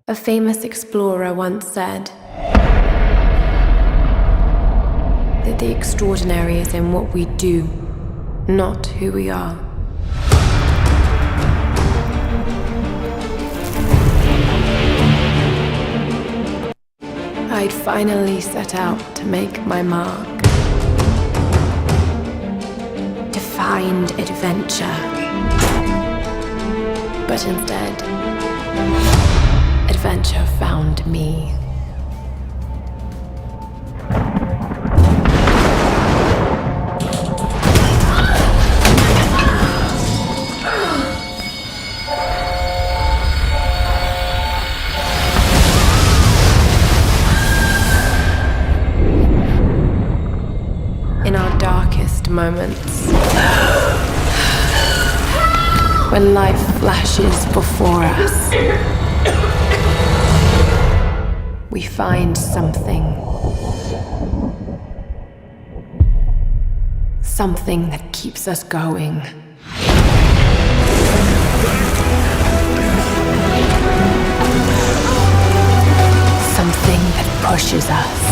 A famous explorer once said that the extraordinary is in what we do, not who we are. I'd finally set out to make my mark, to find adventure. But instead, adventure found me. In our darkest moments, when life flashes before us, we find something that keeps us going. Something that pushes us.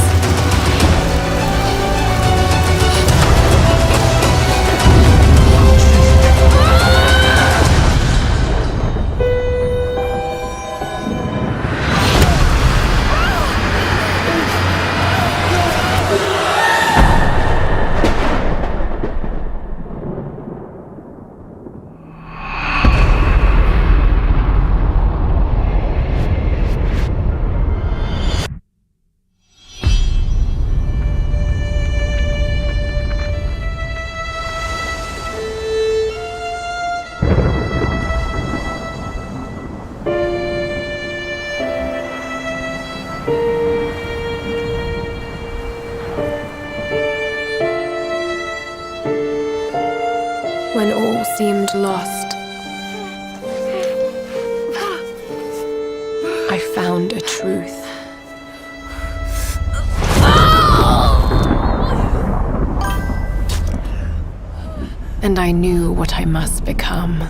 When all seemed lost, I found a truth. And I knew what I must become.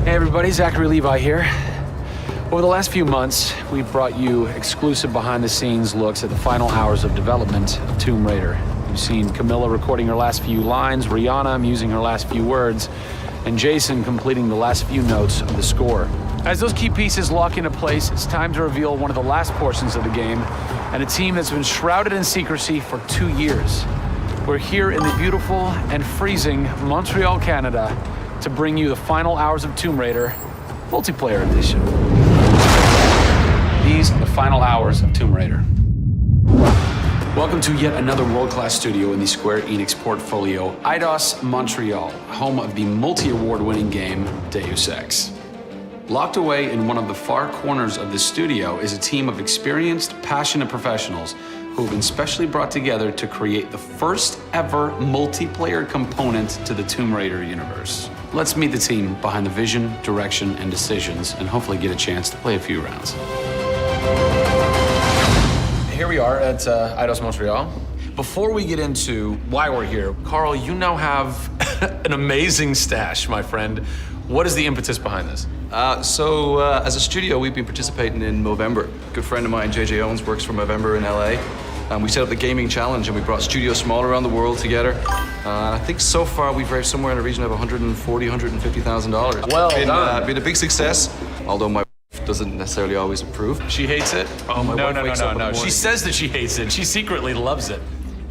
Everybody, Zachary Levi here. Over the last few months, we've brought you exclusive behind-the-scenes looks at the final hours of development of Tomb Raider. You've seen Camilla recording her last few lines, Rihanna musing her last few words, and Jason completing the last few notes of the score. As those key pieces lock into place, it's time to reveal one of the last portions of the game, and a team that's been shrouded in secrecy for 2 years. We're here in the beautiful and freezing Montreal, Canada, to bring you the final hours of Tomb Raider multiplayer edition. These are the final hours of Tomb Raider. Welcome to yet another world-class studio in the Square Enix portfolio, Eidos Montreal, home of the multi-award-winning game Deus Ex. Locked away in one of the far corners of the studio is a team of experienced, passionate professionals who have been specially brought together to create the first ever multiplayer component to the Tomb Raider universe. Let's meet the team behind the vision, direction, and decisions, and hopefully get a chance to play a few rounds. we are at Eidos Montreal. Before we get into why we're here, Carl, you now have an amazing stash, my friend. What is the impetus behind this? As a studio, we've been participating in Movember. A good friend of mine, JJ Owens, works for Movember in LA. And we set up the gaming challenge, and we brought studios from all around the world together. I think so far we've raised somewhere in the region of $140,000, $150,000. Well done. Been a big success, although my wife doesn't necessarily always approve. She hates it? Oh, my wife wakes up in the morning. She says that she hates it. She secretly loves it.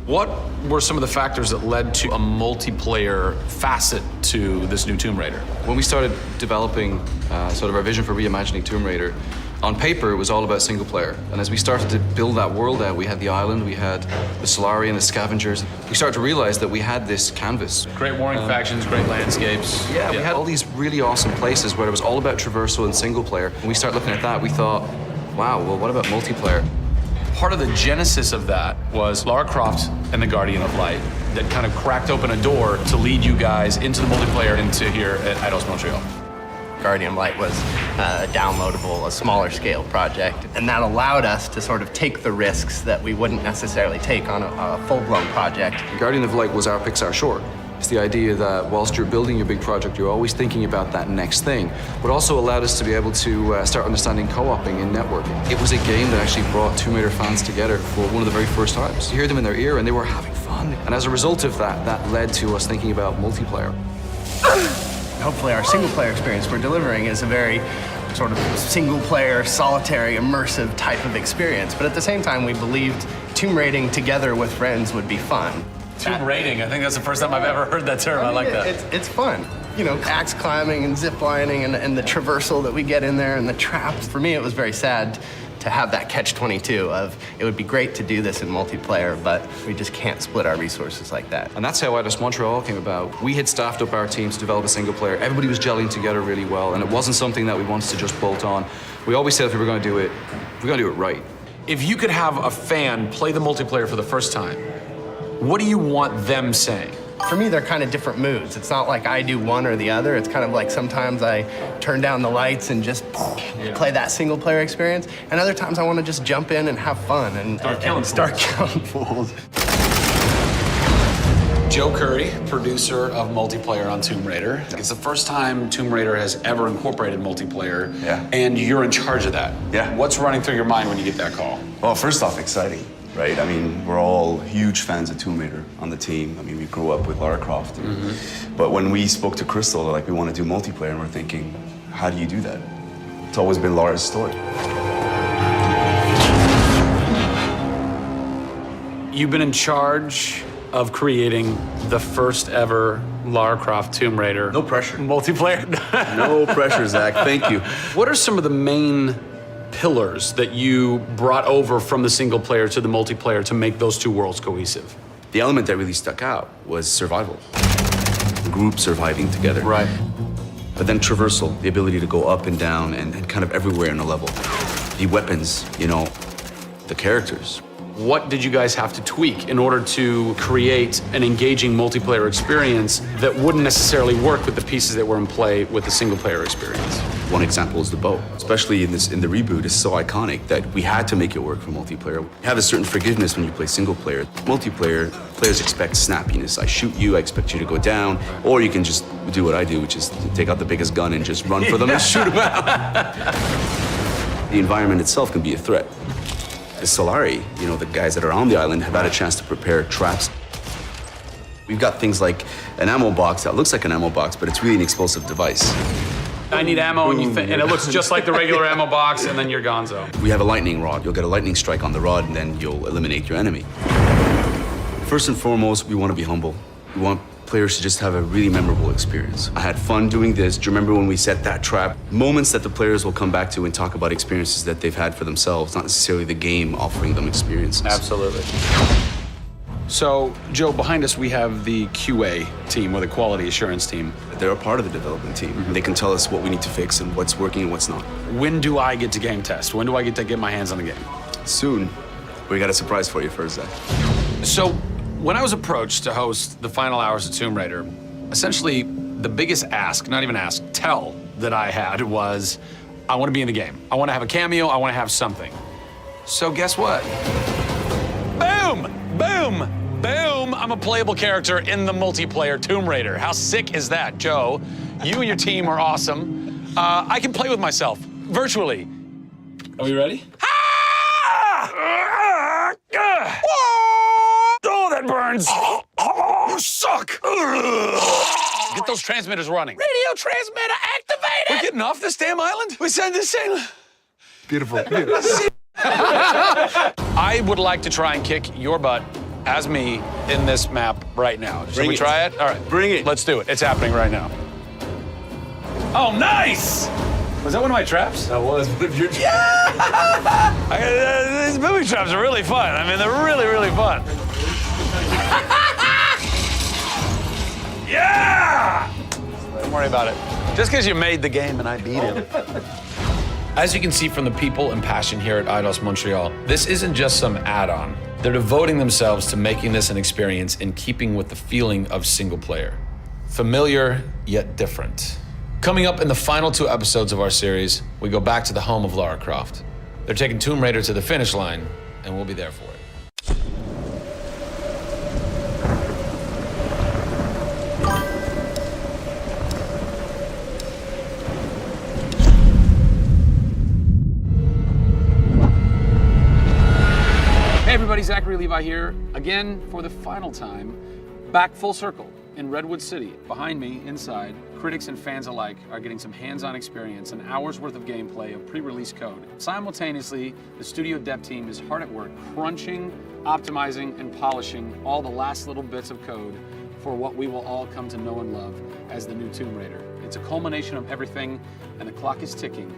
What were some of the factors that led to a multiplayer facet to this new Tomb Raider? When we started developing sort of our vision for reimagining Tomb Raider, on paper, it was all about single player. And as we started to build that world out, we had the island, we had the Solari and the scavengers. We started to realize that we had this canvas. Great warring factions, great landscapes. Yeah, we had all these really awesome places where it was all about traversal and single player. When we started looking at that, we thought, wow, well, what about multiplayer? Part of the genesis of that was Lara Croft and the Guardian of Light that kind of cracked open a door to lead you guys into the multiplayer into here at Eidos Montreal. Guardian of Light was a downloadable, a smaller scale project, and that allowed us to sort of take the risks that we wouldn't necessarily take on a full-blown project. Guardian of Light was our Pixar short. It's the idea that whilst you're building your big project, you're always thinking about that next thing, but also allowed us to be able to start understanding co-oping and networking. It was a game that actually brought Tomb Raider fans together for one of the very first times. You hear them in their ear and they were having fun. And as a result of that, that led to us thinking about multiplayer. Hopefully our single-player experience we're delivering is a very sort of single-player, solitary, immersive type of experience. But at the same time, we believed tomb raiding together with friends would be fun. Tomb raiding, I think that's the first time I've ever heard that term. I like that. It's fun. You know, axe climbing and zip lining and the traversal that we get in there and the traps. For me, it was very sad to have that catch-22 of it would be great to do this in multiplayer, but we just can't split our resources like that. And that's how Eidos Montreal came about. We had staffed up our team to develop a single player. Everybody was gelling together really well, and it wasn't something that we wanted to just bolt on. We always said if we were going to do it, we're going to do it right. If you could have a fan play the multiplayer for the first time, what do you want them saying? For me, they're kind of different moods. It's not like I do one or the other. It's kind of like sometimes I turn down the lights and just play that single player experience. And other times I want to just jump in and have fun and start killing fools. Joe Curry, producer of multiplayer on Tomb Raider. It's the first time Tomb Raider has ever incorporated multiplayer. Yeah. And you're in charge of that. Yeah. What's running through your mind when you get that call? Well, first off, exciting, right? I mean, we're all huge fans of Tomb Raider on the team. I mean, we grew up with Lara Croft. But when we spoke to Crystal, like, we want to do multiplayer, and we're thinking, how do you do that? It's always been Lara's story. You've been in charge of creating the first ever Lara Croft Tomb Raider. No pressure. Multiplayer. No pressure, Zach. Thank you. What are some of the main pillars that you brought over from the single player to the multiplayer to make those two worlds cohesive? The element that really stuck out was survival. The group surviving together. Right. But then traversal, the ability to go up and down and kind of everywhere in a level. The weapons, you know, the characters. What did you guys have to tweak in order to create an engaging multiplayer experience that wouldn't necessarily work with the pieces that were in play with the single player experience? One example is the bow. Especially in the reboot, it's so iconic that we had to make it work for multiplayer. You have a certain forgiveness when you play single player. Multiplayer, players expect snappiness. I shoot you, I expect you to go down, or you can just do what I do, which is take out the biggest gun and just run for them and shoot them out. The environment itself can be a threat. The Solari, you know, the guys that are on the island have had a chance to prepare traps. We've got things like an ammo box that looks like an ammo box, but it's really an explosive device. I need ammo, and it looks just like the regular ammo box, and then you're gonzo. We have a lightning rod. You'll get a lightning strike on the rod, and then you'll eliminate your enemy. First and foremost, we want to be humble. We want players to just have a really memorable experience. I had fun doing this. Do you remember when we set that trap? Moments that the players will come back to and talk about experiences that they've had for themselves, not necessarily the game offering them experiences. Absolutely. So, Joe, behind us we have the QA team, or the quality assurance team. They're a part of the development team. They can tell us what we need to fix and what's working and what's not. When do I get to game test? When do I get to get my hands on the game? Soon. We got a surprise for you first, Zach. So, when I was approached to host the final hours of Tomb Raider, essentially the biggest ask, not even ask, tell that I had was, I want to be in the game. I want to have a cameo, I want to have something. So guess what? Boom! Boom! I'm a playable character in the multiplayer Tomb Raider. How sick is that, Joe? You and your team are awesome. I can play with myself, virtually. Are we ready? Oh, that burns. You suck. Get those transmitters running. Radio transmitter activated. We're getting off this damn island? We send this thing. Beautiful. I would like to try and kick your butt as me in this map right now. Should we try it? All right. Bring it. Let's do it. It's happening right now. Oh, nice! Was that one of my traps? That was one of your traps. These booby traps are really fun. I mean, they're really, really fun. Yeah! Don't worry about it. Just because you made the game and I beat him. As you can see from the people and passion here at Eidos Montreal, this isn't just some add-on. They're devoting themselves to making this an experience in keeping with the feeling of single player. Familiar, yet different. Coming up in the final 2 episodes of our series, we go back to the home of Lara Croft. They're taking Tomb Raider to the finish line, and we'll be there for it. Hey everybody, Zachary Levi here, again for the final time, back full circle in Redwood City. Behind me, inside, critics and fans alike are getting some hands-on experience and hours worth of gameplay of pre-release code. Simultaneously, the studio dev team is hard at work crunching, optimizing, and polishing all the last little bits of code for what we will all come to know and love as the new Tomb Raider. It's a culmination of everything, and the clock is ticking.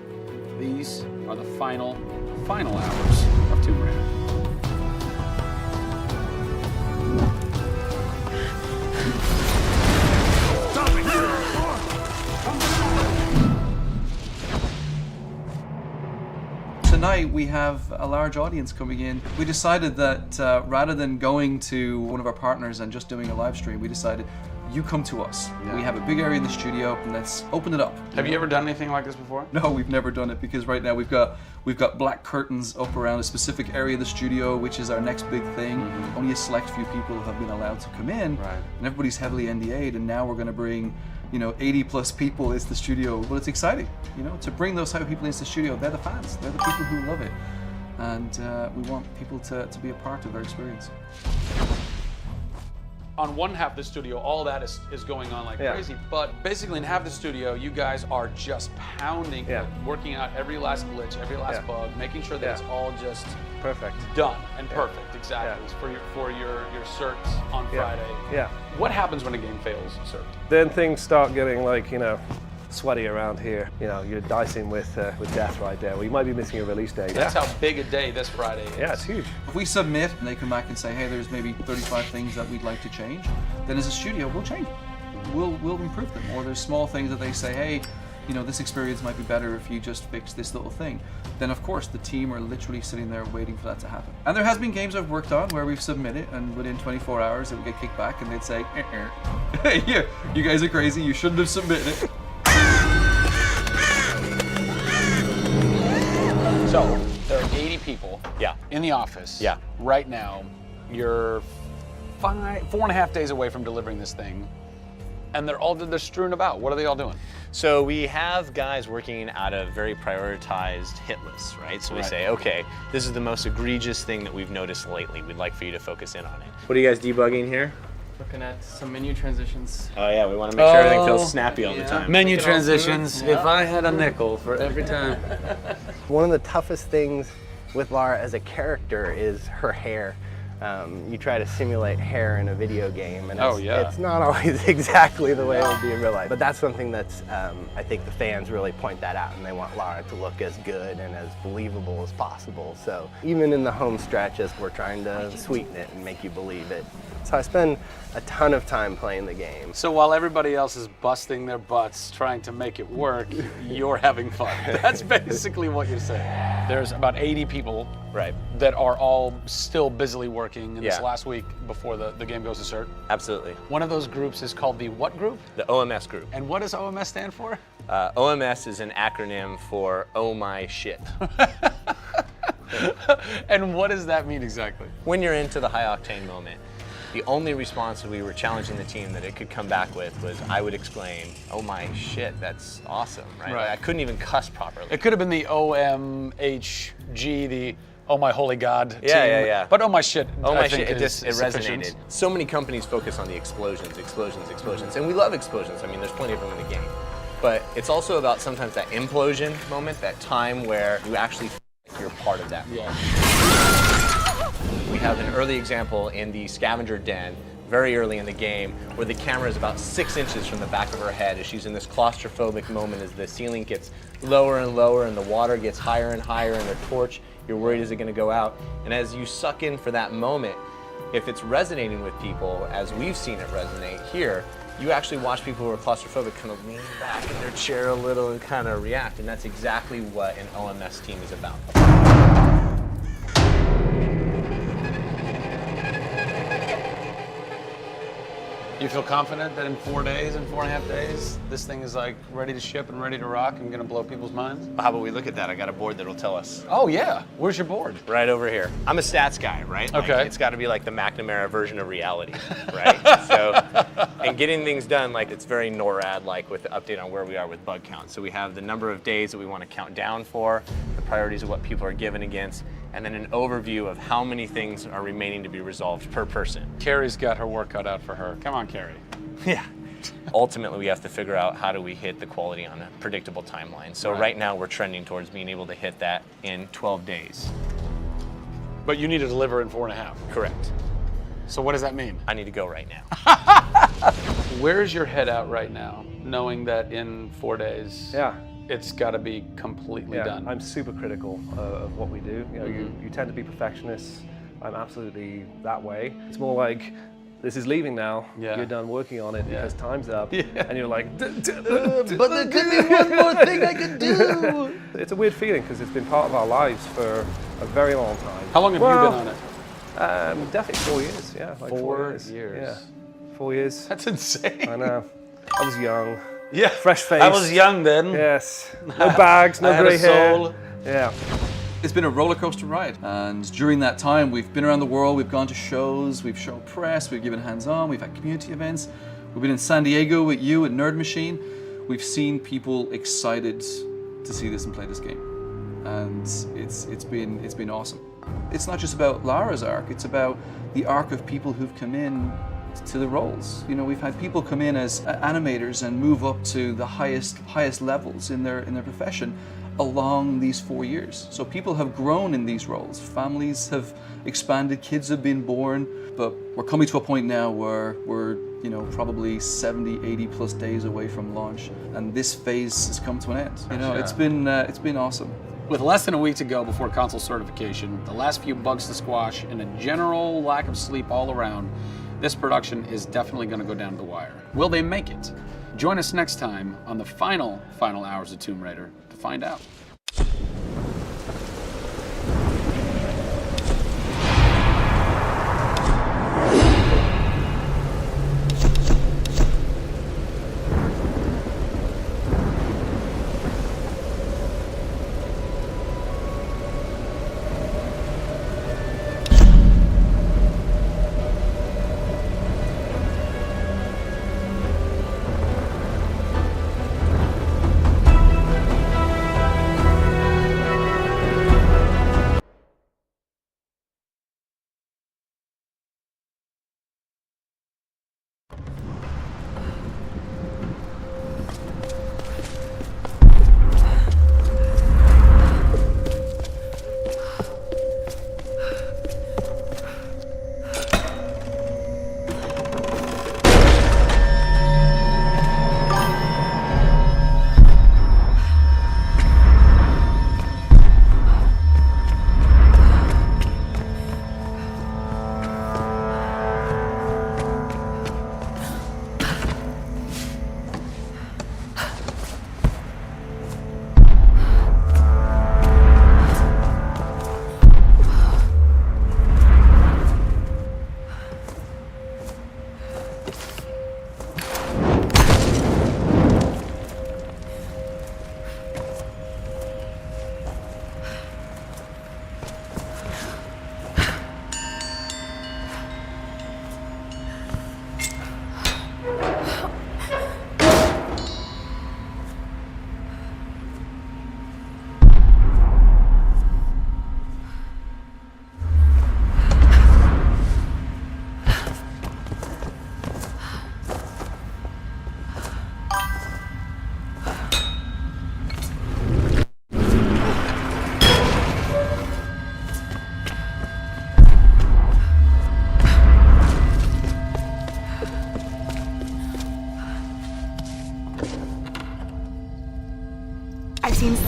These are the final hours of Tomb Raider. Tonight we have a large audience coming in. We decided that rather than going to one of our partners and just doing a live stream, we decided you come to us. Yeah. We have a big area in the studio and let's open it up. Have you ever done anything like this before? No, we've never done it because right now we've got black curtains up around a specific area of the studio, which is our next big thing. Only a select few people have been allowed to come in, right. And everybody's heavily NDA'd, and now we're going to bring 80 plus people into the studio. But it's exciting, to bring those type of people into the studio. They're the fans. They're the people who love it. And we want people to be a part of their experience. On one half of the studio, all that is going on like crazy. But basically in half the studio, you guys are just pounding, working out every last glitch, every last bug, making sure that it's all just perfect, done and perfect. Exactly. For your certs on Friday. Yeah. What happens when a game fails cert? Then things start getting sweaty around here. You're dicing with death right there. Well, you might be missing a release date. That's how big a day this Friday is. Yeah, it's huge. If we submit and they come back and say, hey, there's maybe 35 things that we'd like to change, then as a studio, we'll change them. We'll improve them. Or there's small things that they say, hey, this experience might be better if you just fix this little thing. Then of course the team are literally sitting there waiting for that to happen. And there has been games I've worked on where we've submitted and within 24 hours it would get kicked back and they'd say, hey, yeah, you guys are crazy, you shouldn't have submitted it. So there are 80 people in the office right now. You're 4.5 days away from delivering this thing. And they're strewn about. What are they all doing? So we have guys working out of very prioritized hit lists, right? So we say, okay, this is the most egregious thing that we've noticed lately. We'd like for you to focus in on it. What are you guys debugging here? Looking at some menu transitions. Oh yeah, we want to make sure everything feels snappy all the time. Menu transitions, if I had a nickel for every time. One of the toughest things with Lara as a character is her hair. You try to simulate hair in a video game, and it's not always exactly the way it would be in real life. But that's something that's, I think the fans really point that out, and they want Lara to look as good and as believable as possible. So even in the home stretches, we're trying to sweeten it and make you believe it. So I spend a ton of time playing the game. So while everybody else is busting their butts trying to make it work, you're having fun. That's basically what you're saying. There's about 80 people that are all still busily working in this last week before the game goes to cert. Absolutely. One of those groups is called the what group? The OMS group. And what does OMS stand for? OMS is an acronym for Oh My Shit. And what does that mean exactly? When you're into the high octane moment, the only response that we were challenging the team that it could come back with was, I would exclaim, "Oh my shit, that's awesome!" Right? Right. Like, I couldn't even cuss properly. It could have been the OMHG, the "Oh my holy God" team. Yeah. But "Oh my shit," oh my I think shit, it is resonated. sufficient. So many companies focus on the explosions, and we love explosions. I mean, there's plenty of them in the game. But it's also about sometimes that implosion moment, that time where you actually feel like you're part of that. Yeah. We have an early example in the scavenger den, very early in the game, where the camera is about 6 inches from the back of her head as she's in this claustrophobic moment as the ceiling gets lower and lower and the water gets higher and higher and the torch, you're worried, is it gonna go out? And as you suck in for that moment, if it's resonating with people, as we've seen it resonate here, you actually watch people who are claustrophobic kind of lean back in their chair a little and kind of react, and that's exactly what an OMS team is about. You feel confident that in 4 days, in 4.5 days, this thing is like ready to ship and ready to rock and gonna blow people's minds? How about we look at that? I got a board that'll tell us. Oh yeah, where's your board? Right over here. I'm a stats guy, right? Okay. Like, it's gotta be like the McNamara version of reality, right? So, and getting things done, like it's very NORAD-like with the update on where we are with bug count. So we have the number of days that we wanna count down for, the priorities of what people are given against, and then an overview of how many things are remaining to be resolved per person. Carrie's got her work cut out for her. Come on, Carrie. Yeah. Ultimately, we have to figure out how do we hit the quality on a predictable timeline. So right now, we're trending towards being able to hit that in 12 days. But you need to deliver in 4.5. Correct. So what does that mean? I need to go right now. Where's your head at right now, knowing that in 4 days, Yeah. it's got to be completely done? I'm super critical of what we do. You know, you tend to be perfectionists. I'm absolutely that way. It's more like, this is leaving now. Yeah. You're done working on it because time's up. Yeah. And you're like, But there could be one more thing I could do. It's a weird feeling because it's been part of our lives for a very long time. How long have you been on it? Definitely 4 years. Yeah, like 4 years. years. Yeah, 4 years. That's insane. I know. I was young. Yeah. Fresh face. I was young then. Yes. No bags, no I had grey a hair. soul. Yeah. It's been a roller coaster ride, and during that time we've been around the world, we've gone to shows, we've shown press, we've given hands-on, we've had community events, we've been in San Diego with you at Nerd Machine. We've seen people excited to see this and play this game, and it's been awesome. It's not just about Lara's arc, it's about the arc of people who've come in to the roles. You know, we've had people come in as animators and move up to the highest levels in their profession along these 4 years. So people have grown in these roles. Families have expanded, kids have been born, but we're coming to a point now where we're, you know, probably 70, 80 plus days away from launch, and this phase has come to an end. You know, it's been awesome. With less than a week to go before console certification, the last few bugs to squash, and a general lack of sleep all around, this production is definitely going to go down to the wire. Will they make it? Join us next time on the final hours of Tomb Raider to find out.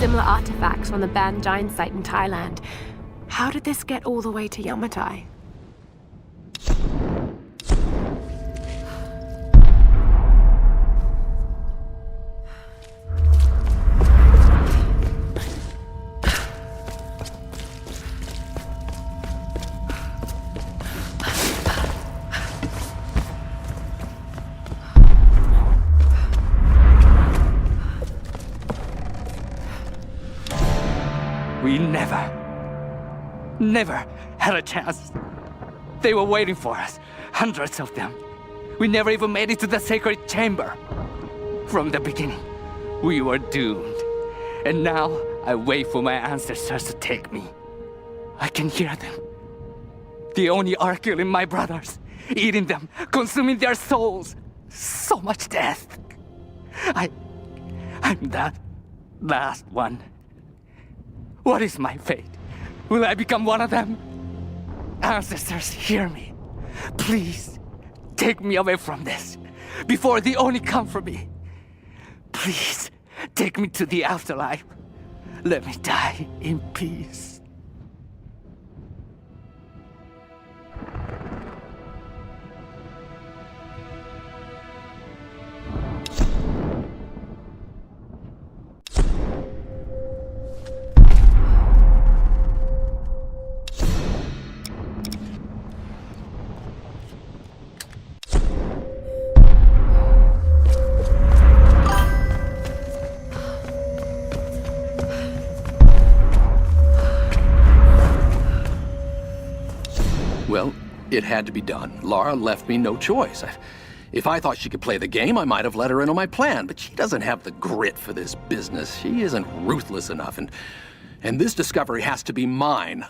similar artifacts from the banned giant site in Thailand. How did this get all the way to Yamatai? We never had a chance. They were waiting for us, hundreds of them. We never even made it to the sacred chamber. From the beginning, we were doomed. And now, I wait for my ancestors to take me. I can hear them. The Oni are killing my brothers, eating them, consuming their souls. So much death. I'm that last one. What is my fate? Will I become one of them? Ancestors, hear me. Please, take me away from this, before the Oni come for me. Please, take me to the afterlife. Let me die in peace. Well, it had to be done. Lara left me no choice. If I thought she could play the game, I might have let her in on my plan, but she doesn't have the grit for this business. She isn't ruthless enough, and this discovery has to be mine.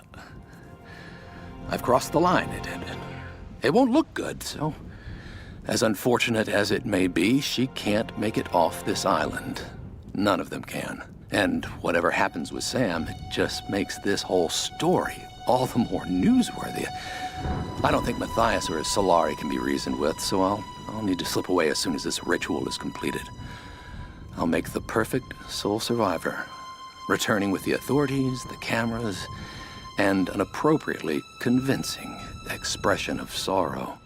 I've crossed the line. It won't look good, so as unfortunate as it may be, she can't make it off this island. None of them can. And whatever happens with Sam, it just makes this whole story all the more newsworthy. I don't think Matthias or his Solari can be reasoned with, so I'll need to slip away as soon as this ritual is completed. I'll make the perfect sole survivor, returning with the authorities, the cameras, and an appropriately convincing expression of sorrow.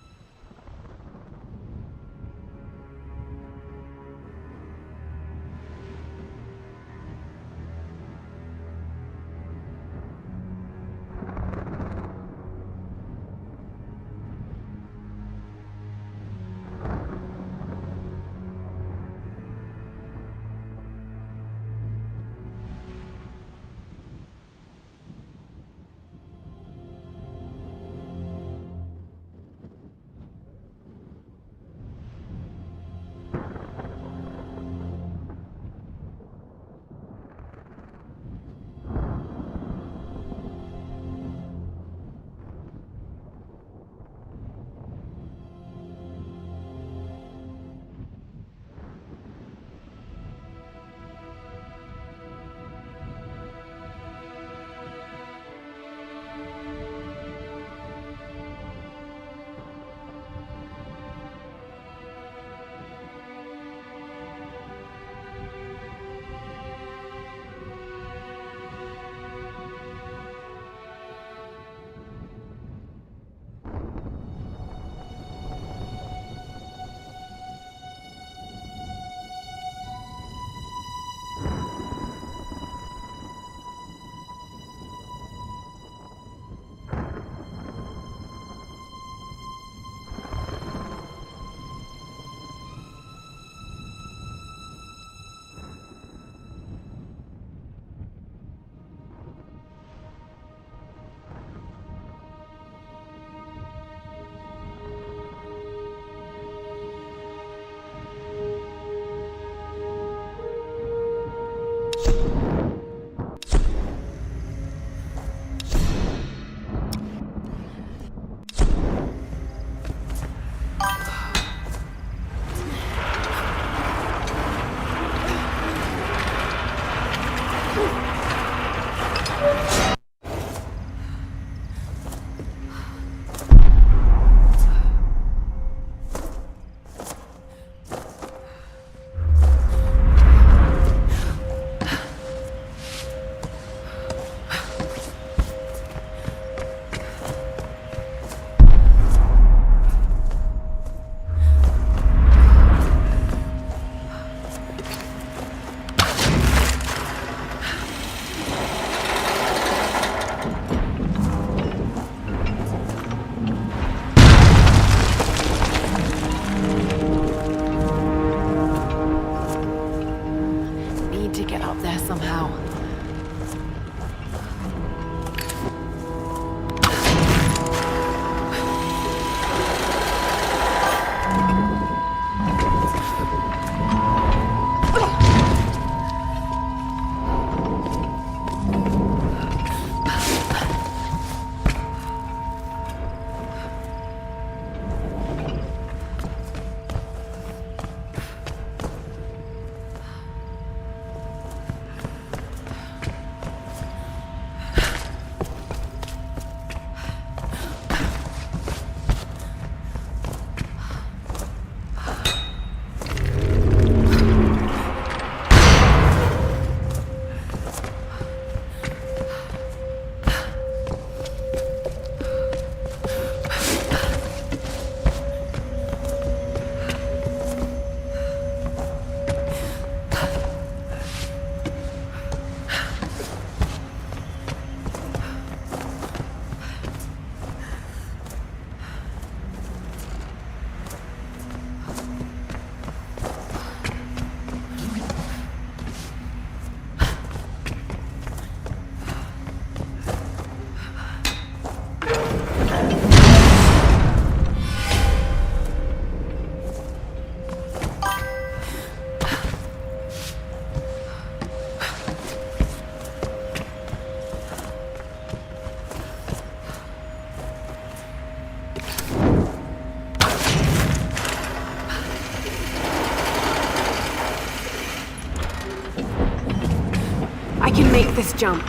this jump.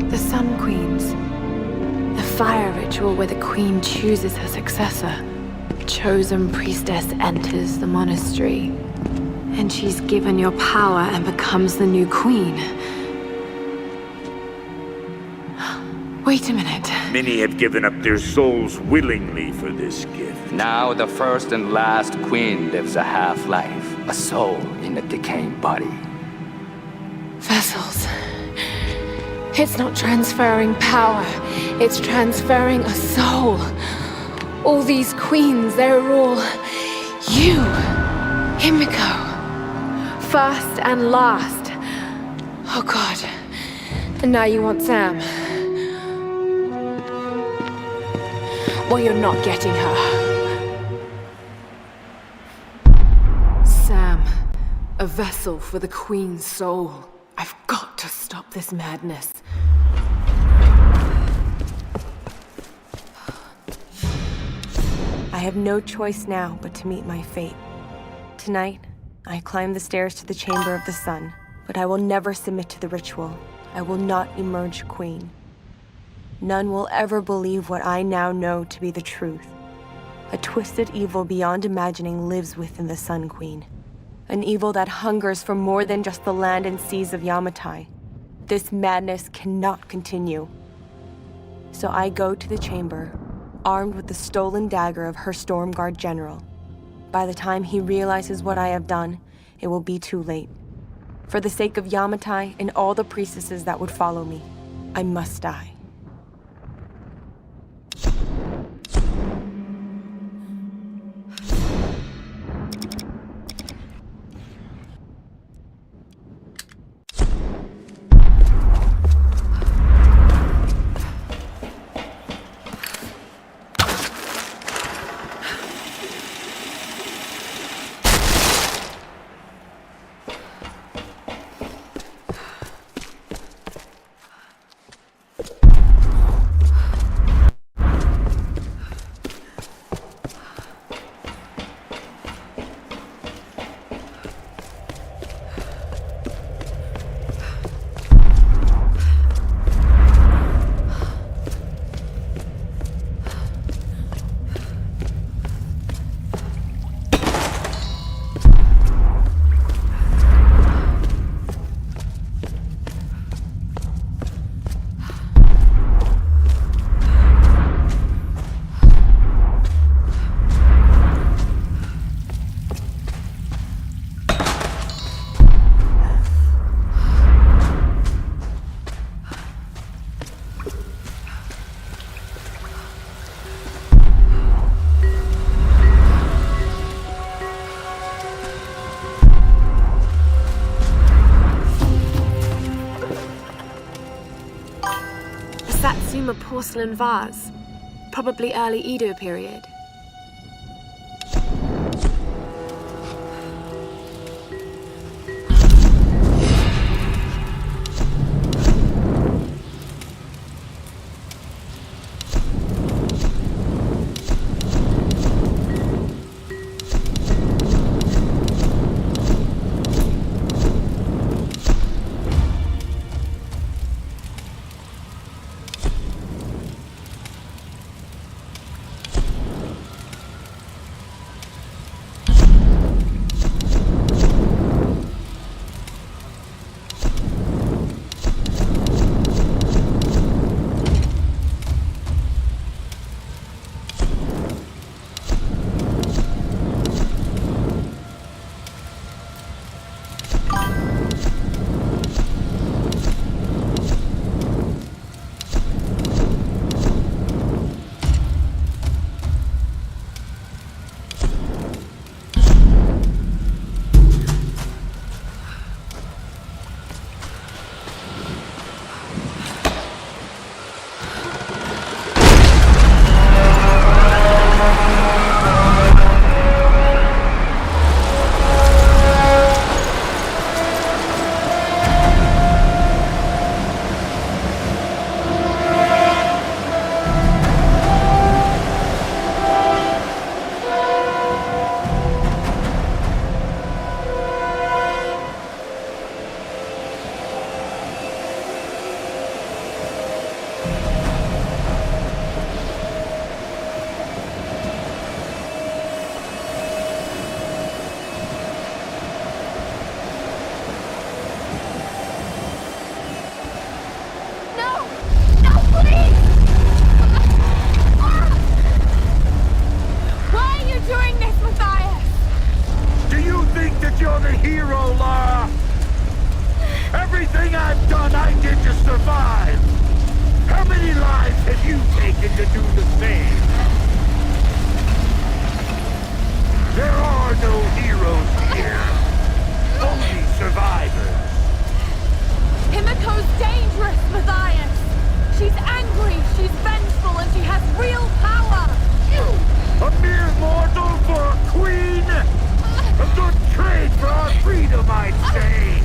The Sun Queens. The fire ritual where the queen chooses her successor. A chosen priestess enters the monastery. And she's given your power and becomes the new queen. Wait a minute. Many have given up their souls willingly for this gift. Now the first and last queen lives a half-life, a soul in a decaying body. Vessels. It's not transferring power, it's transferring a soul. All these queens, they're all you, Himiko. First and last. Oh God. And now you want Sam. Well, you're not getting her. Sam, a vessel for the Queen's soul. I've got to stop this madness. I have no choice now but to meet my fate. Tonight, I climb the stairs to the Chamber of the Sun, but I will never submit to the ritual. I will not emerge queen. None will ever believe what I now know to be the truth. A twisted evil beyond imagining lives within the Sun Queen. An evil that hungers for more than just the land and seas of Yamatai. This madness cannot continue. So I go to the chamber, armed with the stolen dagger of her Stormguard general. By the time he realizes what I have done, it will be too late. For the sake of Yamatai and all the priestesses that would follow me, I must die. A porcelain vase, probably early Edo period. that you're the hero, Lara. Everything I've done, I did to survive. How many lives have you taken to do the same? There are no heroes here. Only survivors. Himiko's dangerous, Matthias. She's angry, she's vengeful, and she has real power. A mere mortal for a queen? A good trade for our freedom, I'd say.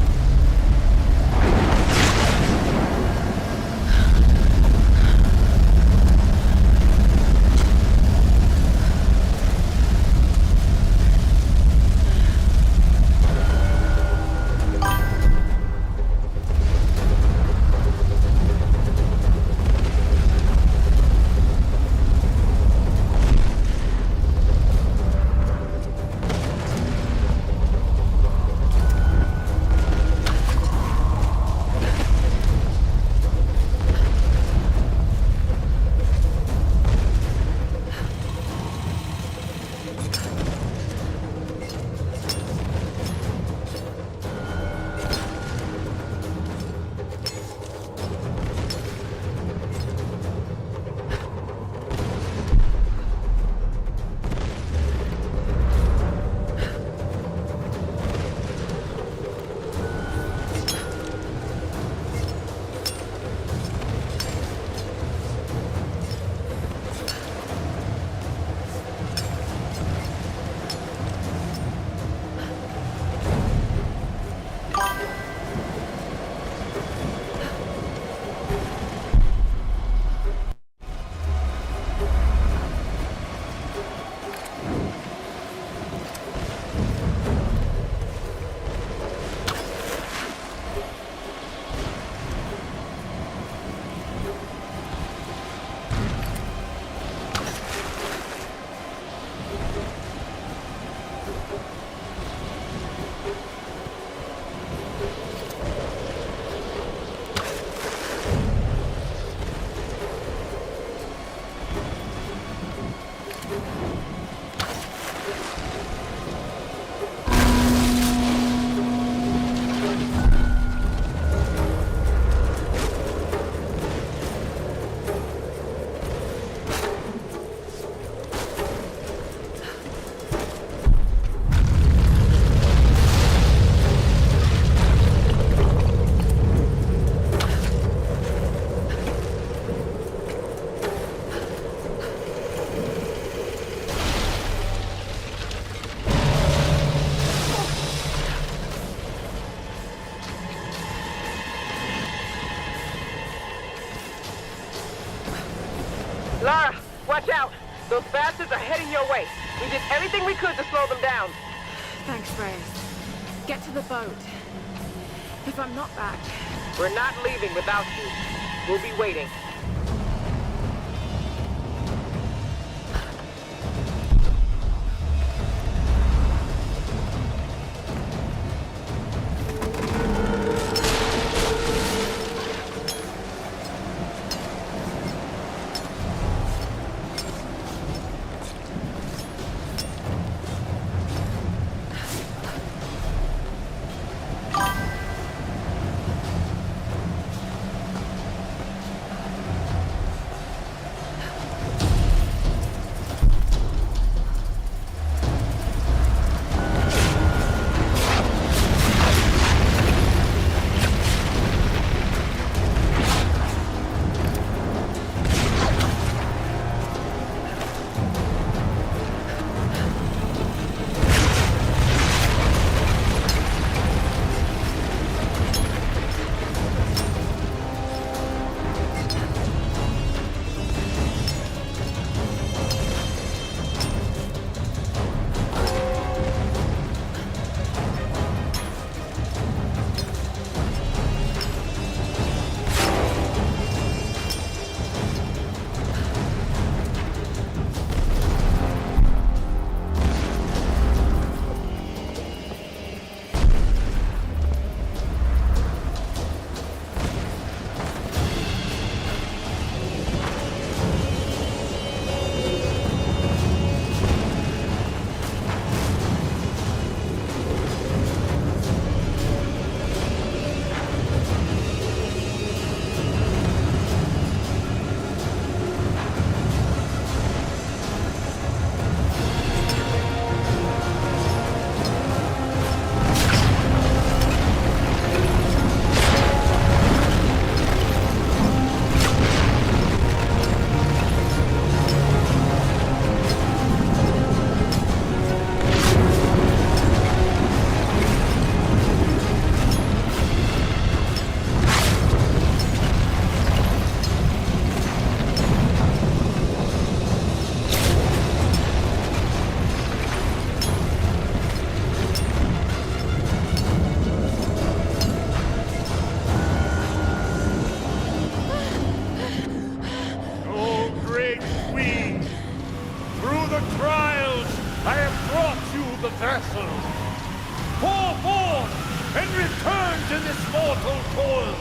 Lara, watch out! Those bastards are heading your way. We did everything we could to slow them down. Thanks, Reyes. Get to the boat. If I'm not back... We're not leaving without you. We'll be waiting. you the vessel. Pour forth and return to this mortal toil.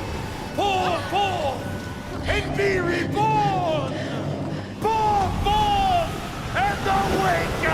Pour forth and be reborn. Pour forth and awaken.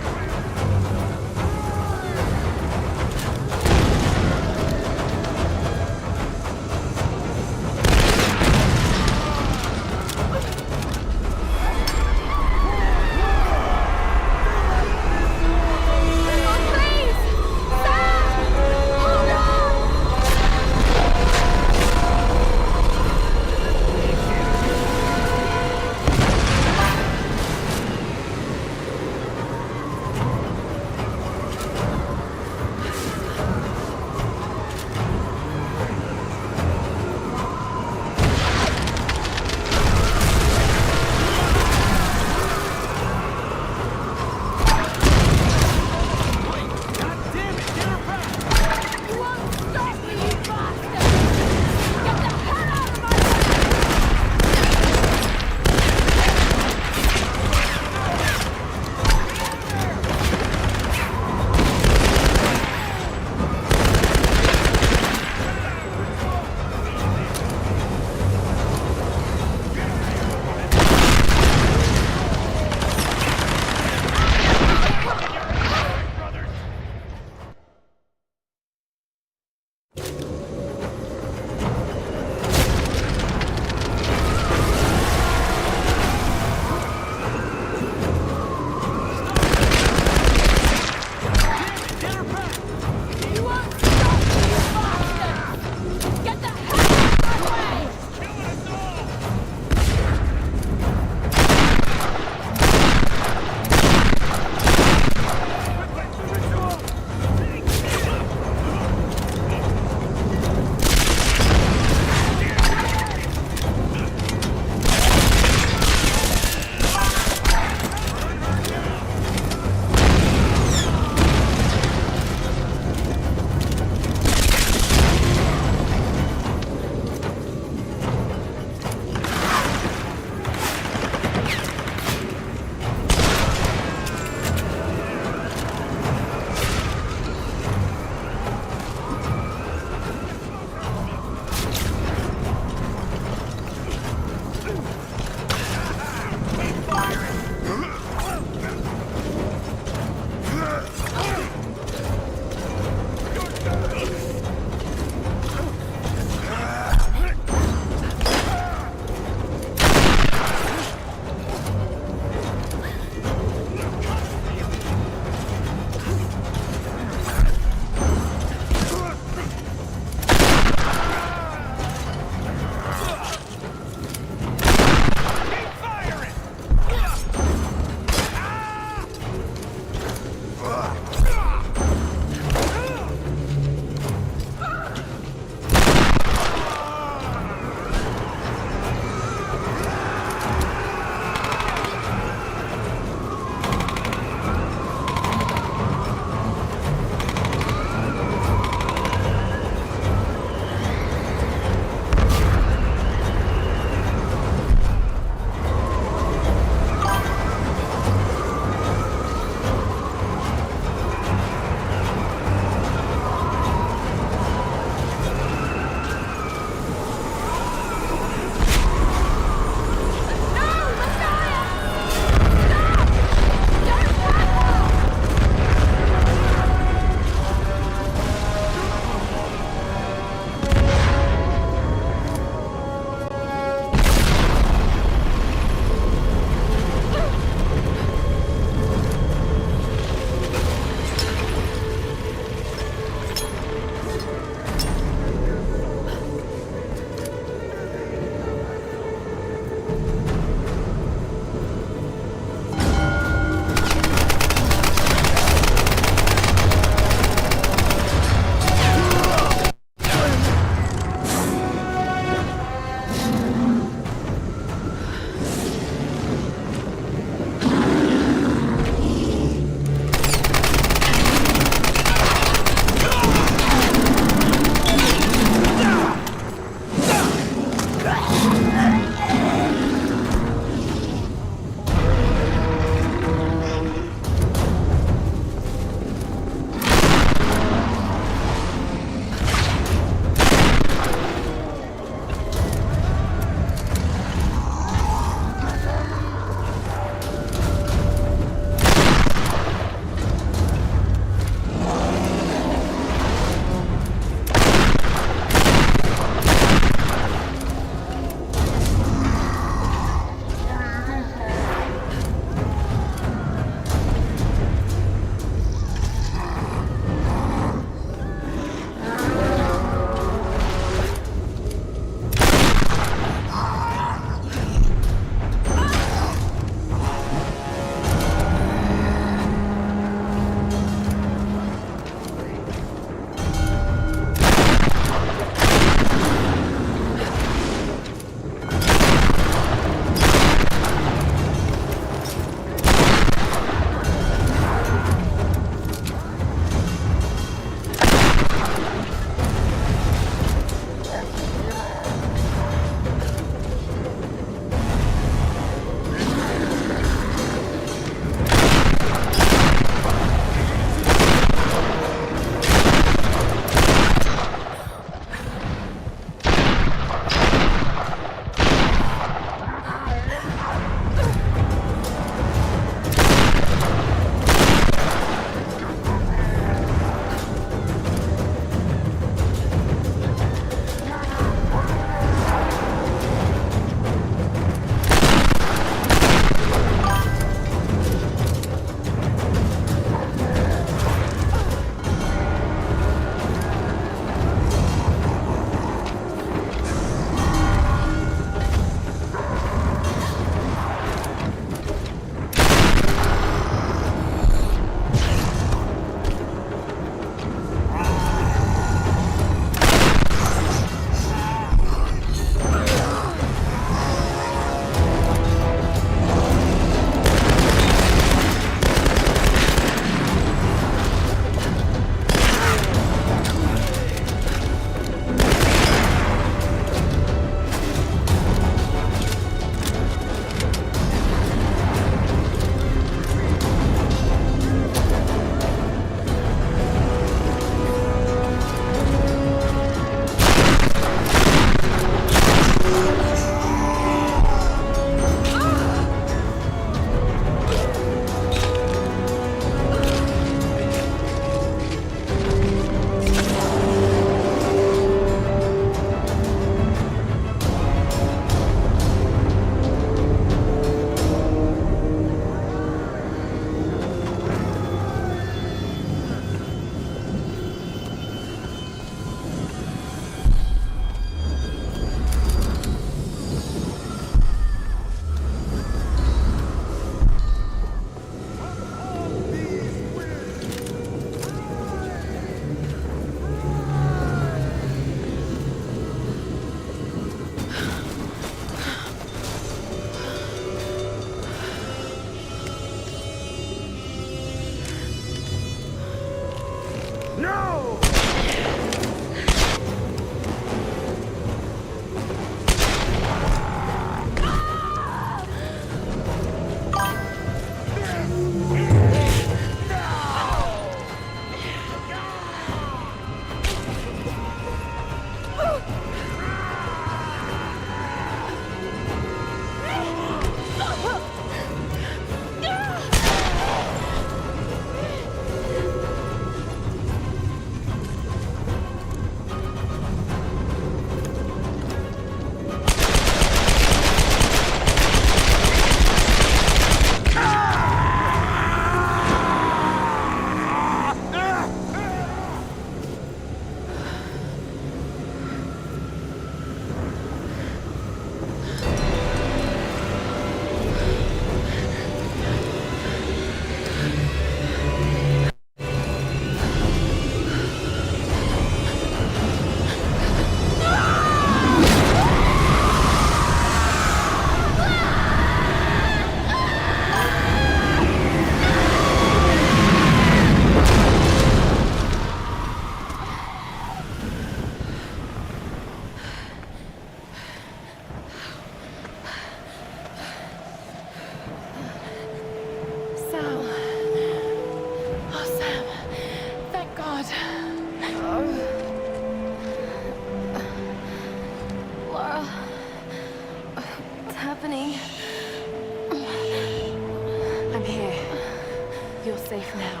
safe now.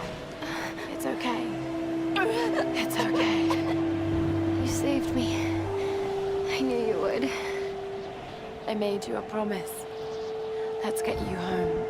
It's okay. It's okay. You saved me. I knew you would. I made you a promise. Let's get you home.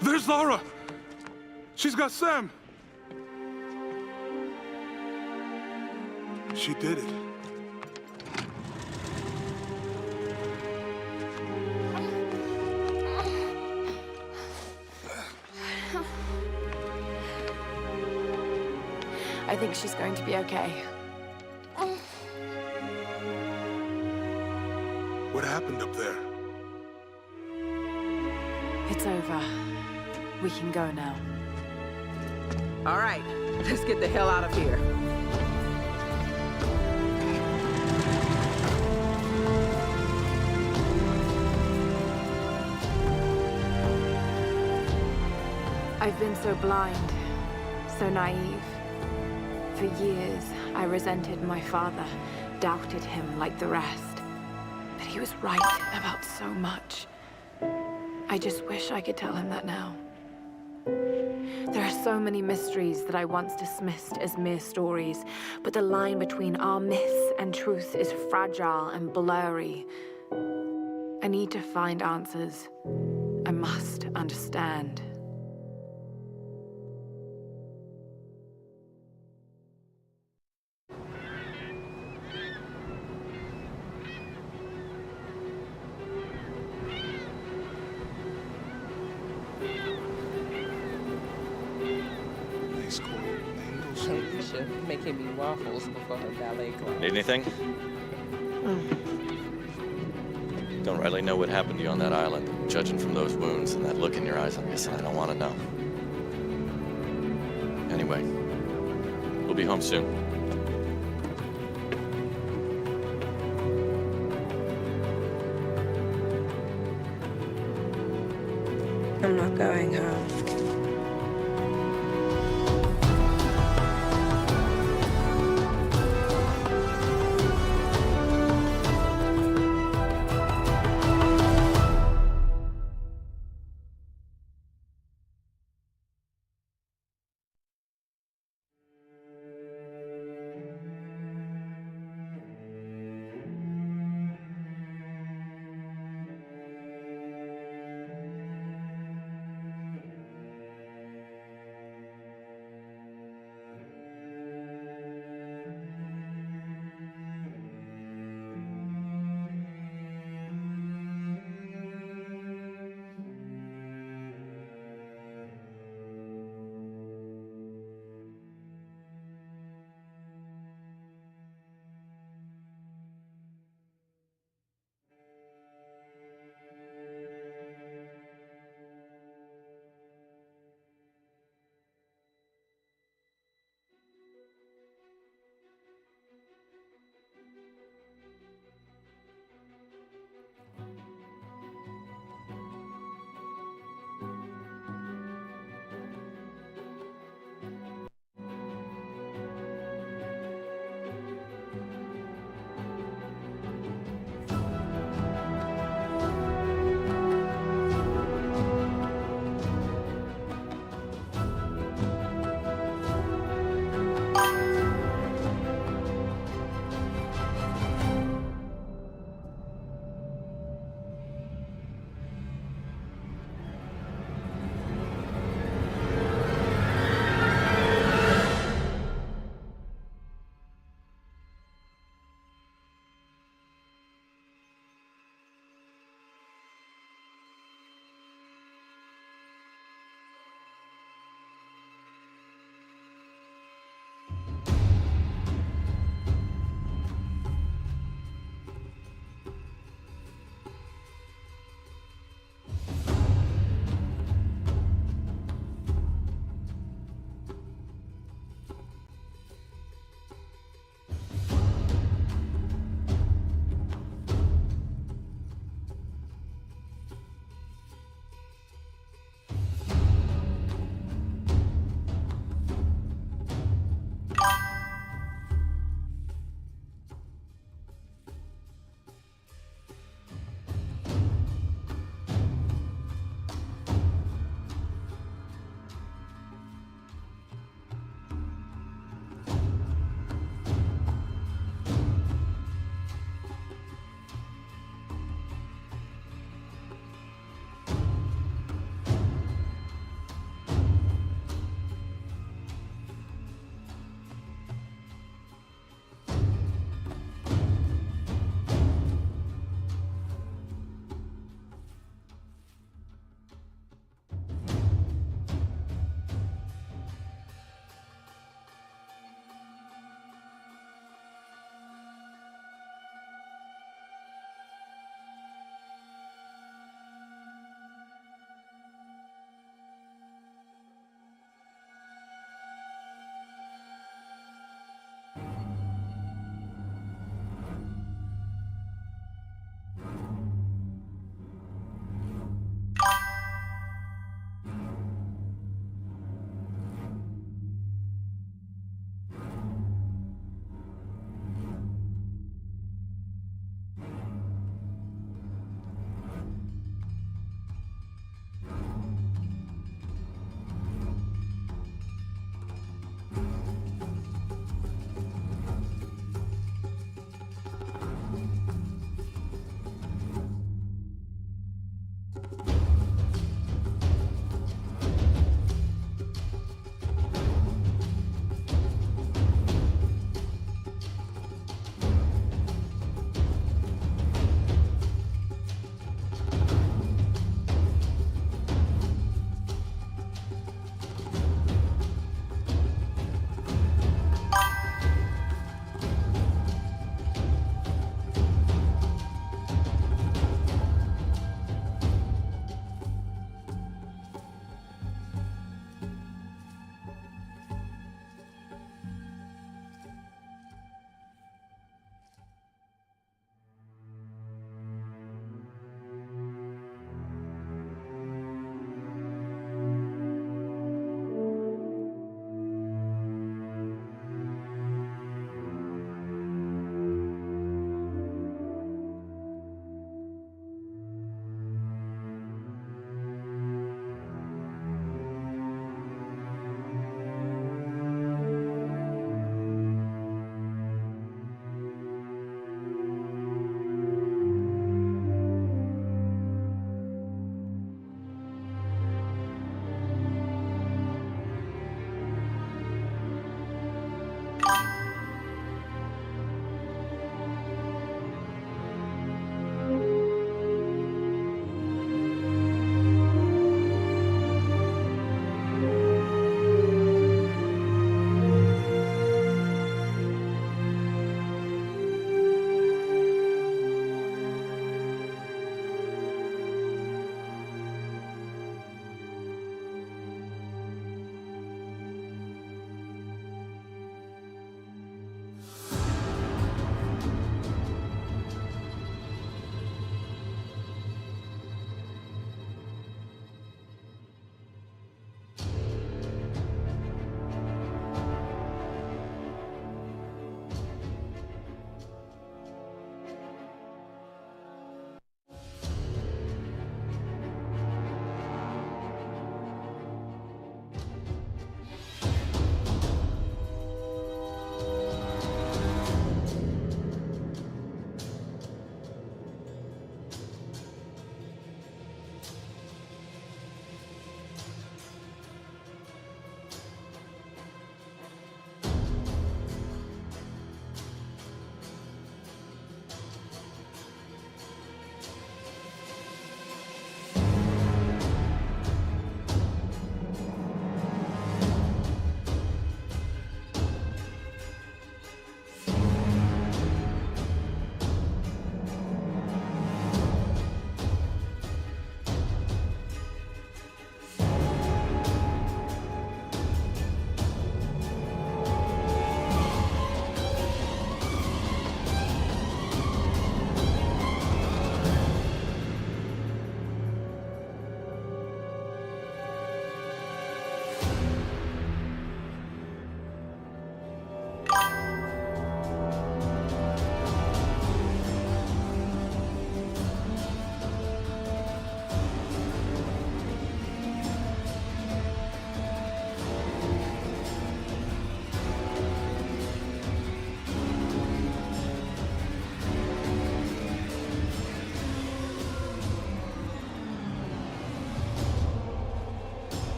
There's Lara! She's got Sam! She did it. I think she's going to be okay. What happened up there? It's over. We can go now. All right, let's get the hell out of here. I've been so blind, so naive. For years, I resented my father, doubted him like the rest. But he was right about so much. I just wish I could tell him that now. There are so many mysteries that I once dismissed as mere stories, but the line between our myths and truth is fragile and blurry. I need to find answers. I must understand. Making me waffles before her ballet class. Need anything? Don't really know what happened to you on that island. Judging from those wounds and that look in your eyes, I'm guessing I don't want to know. Anyway, we'll be home soon. I'm not going home.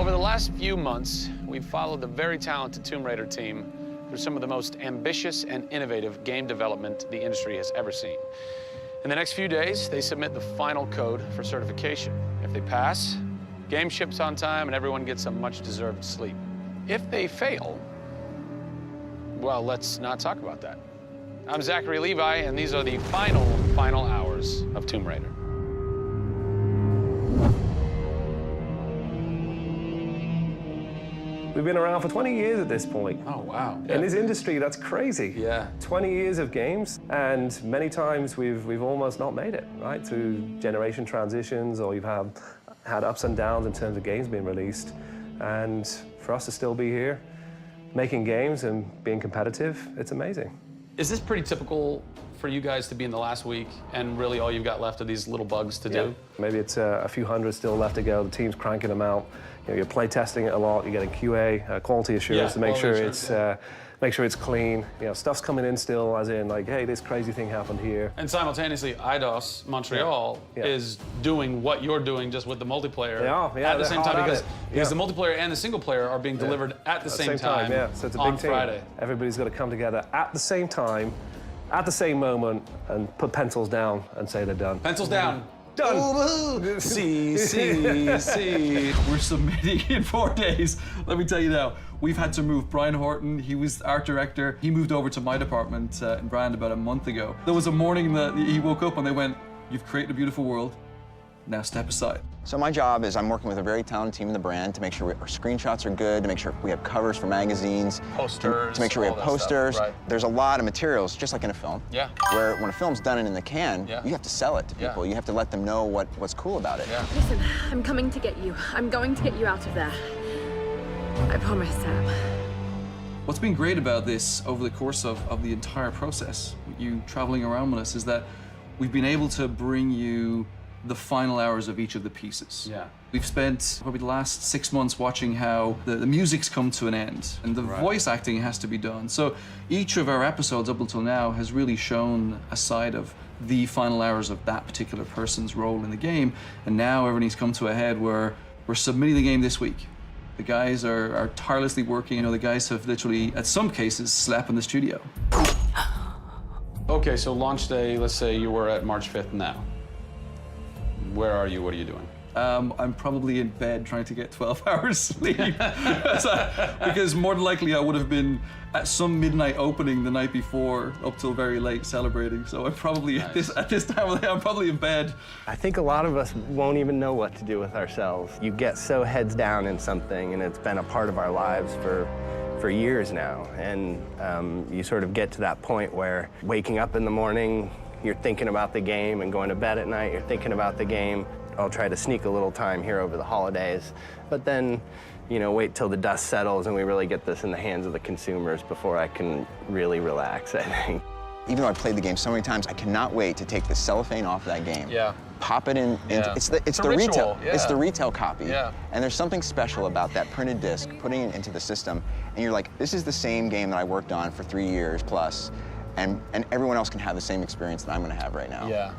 Over the last few months, we've followed the very talented Tomb Raider team through some of the most ambitious and innovative game development the industry has ever seen. In the next few days, they submit the final code for certification. If they pass, game ships on time and everyone gets some much-deserved sleep. If they fail, well, let's not talk about that. I'm Zachary Levi, and these are the final hours of Tomb Raider. We've been around for 20 years at this point. Oh, wow. In this industry, that's crazy. Yeah. 20 years of games, and many times we've almost not made it, right? Through generation transitions, or you've had ups and downs in terms of games being released. And for us to still be here, making games and being competitive, it's amazing. Is this pretty typical for you guys to be in the last week and really all you've got left are these little bugs to do? Maybe it's a few hundred still left to go. The team's cranking them out. You know, you're play testing it a lot. You're getting QA, quality assurance, to make sure it's clean. You know, stuff's coming in still, as in like, hey, this crazy thing happened here. And simultaneously, IDOS Montreal is doing what you're doing, just with the multiplayer at the same time, because the multiplayer and the single player are being delivered at the same time. So it's a on big team. Friday. Everybody's got to come together at the same time, at the same moment, and put pencils down and say they're done. Pencils down. Done. See. We're submitting in 4 days. Let me tell you now, we've had to move Brian Horton. He was art director. He moved over to my department in Brand about a month ago. There was a morning that he woke up and they went, "You've created a beautiful world. Now step aside." So my job is I'm working with a very talented team in the brand to make sure our screenshots are good, to make sure we have covers for magazines, posters, to make sure we have posters. Right. There's a lot of materials, just like in a film. Yeah. Where when a film's done and in the can, you have to sell it to people. You have to let them know what's cool about it. Yeah. Listen, I'm coming to get you. I'm going to get you out of there. I promise, Sam. What's been great about this over the course of the entire process, you traveling around with us, is that we've been able to bring you the final hours of each of the pieces. Yeah. We've spent probably the last 6 months watching how the music's come to an end and the voice acting has to be done. So each of our episodes up until now has really shown a side of the final hours of that particular person's role in the game. And now everything's come to a head where we're submitting the game this week. The guys are tirelessly working. You know, the guys have literally, at some cases, slept in the studio. Okay, so launch day, let's say you were at March 5th now. Where are you? What are you doing? I'm probably in bed trying to get 12 hours sleep. Because more than likely I would have been at some midnight opening the night before up till very late celebrating. So I'm probably at this time of the day, I'm probably in bed. I think a lot of us won't even know what to do with ourselves. You get so heads down in something, and it's been a part of our lives for years now. And you sort of get to that point where waking up in the morning, you're thinking about the game, and going to bed at night, you're thinking about the game. I'll try to sneak a little time here over the holidays, but then, you know, wait till the dust settles and we really get this in the hands of the consumers before I can really relax, I think. Even though I've played the game so many times, I cannot wait to take the cellophane off that game. Yeah. Pop it in. It's the ritual. retail. Yeah. It's the retail copy. Yeah. And there's something special about that printed disc, putting it into the system, and you're like, this is the same game that I worked on for 3 years plus. And everyone else can have the same experience that I'm going to have right now. Yeah.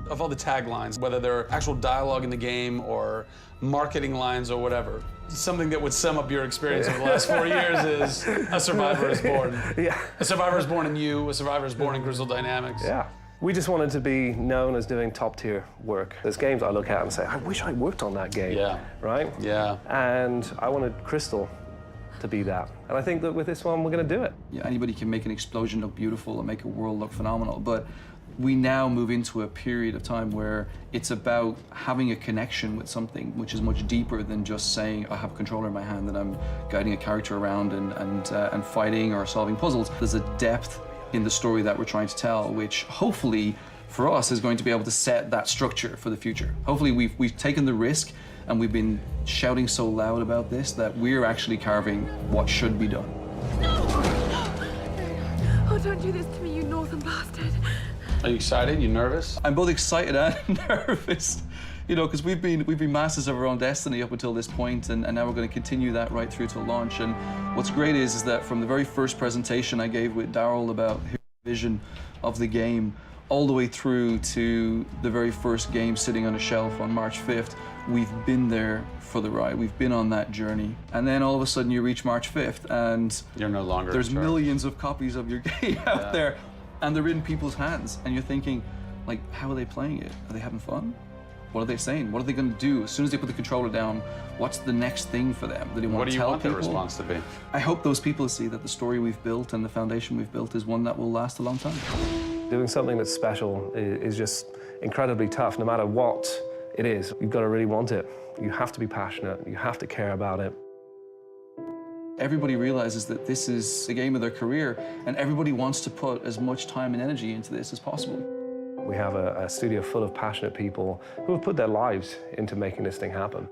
Of all the taglines, whether they're actual dialogue in the game or marketing lines or whatever, something that would sum up your experience over the last 4 years is a survivor is born. Yeah. A survivor is born in you, a survivor is born in Crystal Dynamics. Yeah. We just wanted to be known as doing top-tier work. There's games I look at and say, I wish I worked on that game. Yeah. Right? Yeah. And I wanted Crystal to be that. And I think that with this one, we're going to do it. Yeah, anybody can make an explosion look beautiful and make a world look phenomenal, but we now move into a period of time where it's about having a connection with something which is much deeper than just saying, I have a controller in my hand and I'm guiding a character around and fighting or solving puzzles. There's a depth in the story that we're trying to tell, which hopefully for us is going to be able to set that structure for the future. Hopefully we've taken the risk and we've been shouting so loud about this that we're actually carving what should be done. No! Oh, don't do this to me, you northern bastard. Are you excited? You nervous? I'm both excited and nervous. You know, because we've been masters of our own destiny up until this point, and now we're going to continue that right through to launch. And what's great is that from the very first presentation I gave with Daryl about his vision of the game, all the way through to the very first game sitting on a shelf on March 5th, we've been there for the ride. We've been on that journey. And then all of a sudden you reach March 5th and you're no longer there's millions of copies of your game out there and they're in people's hands. And you're thinking, like, how are they playing it? Are they having fun? What are they saying? What are they going to do? As soon as they put the controller down, what's the next thing for them? Do they want to tell people? What do you want their response to be? I hope those people see that the story we've built and the foundation we've built is one that will last a long time. Doing something that's special is just incredibly tough, no matter what it is. You've got to really want it. You have to be passionate. You have to care about it. Everybody realizes that this is the game of their career, and everybody wants to put as much time and energy into this as possible. We have a studio full of passionate people who have put their lives into making this thing happen.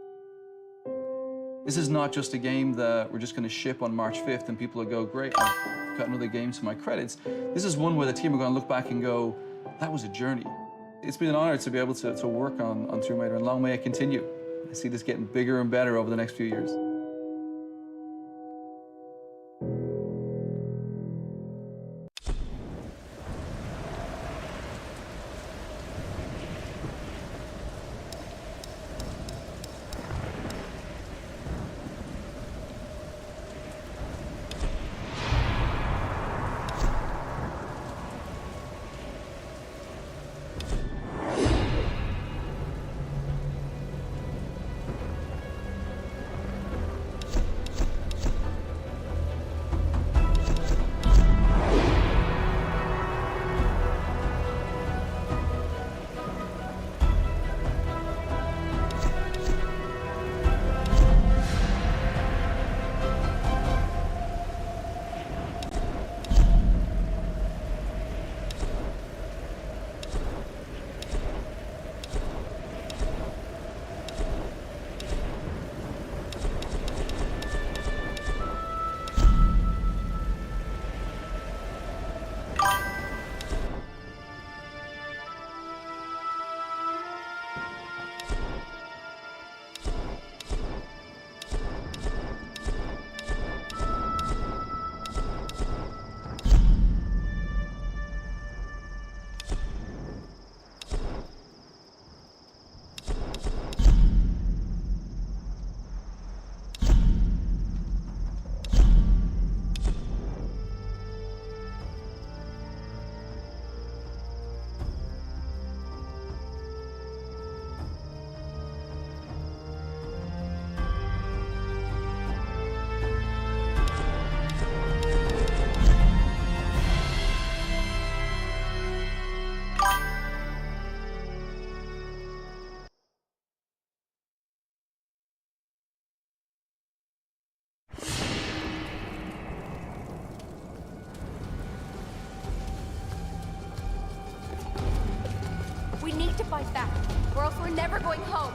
This is not just a game that we're just going to ship on March 5th and people will go, great, I've got another game to my credits. This is one where the team are going to look back and go, that was a journey. It's been an honor to be able to work on Tomb Raider, and long may it continue. I see this getting bigger and better over the next few years. We need to fight back, or else we're never going home.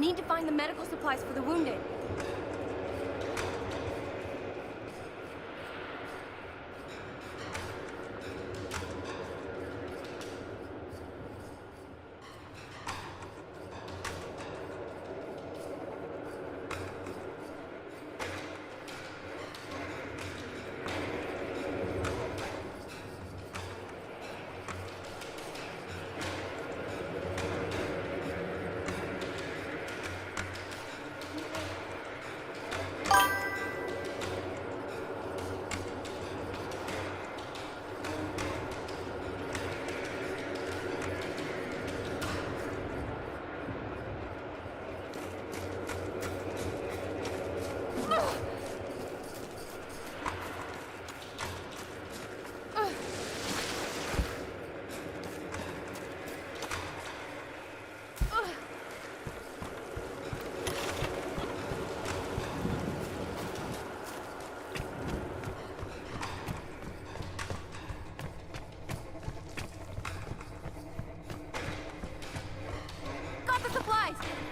Need to find the medical supplies for the wounded.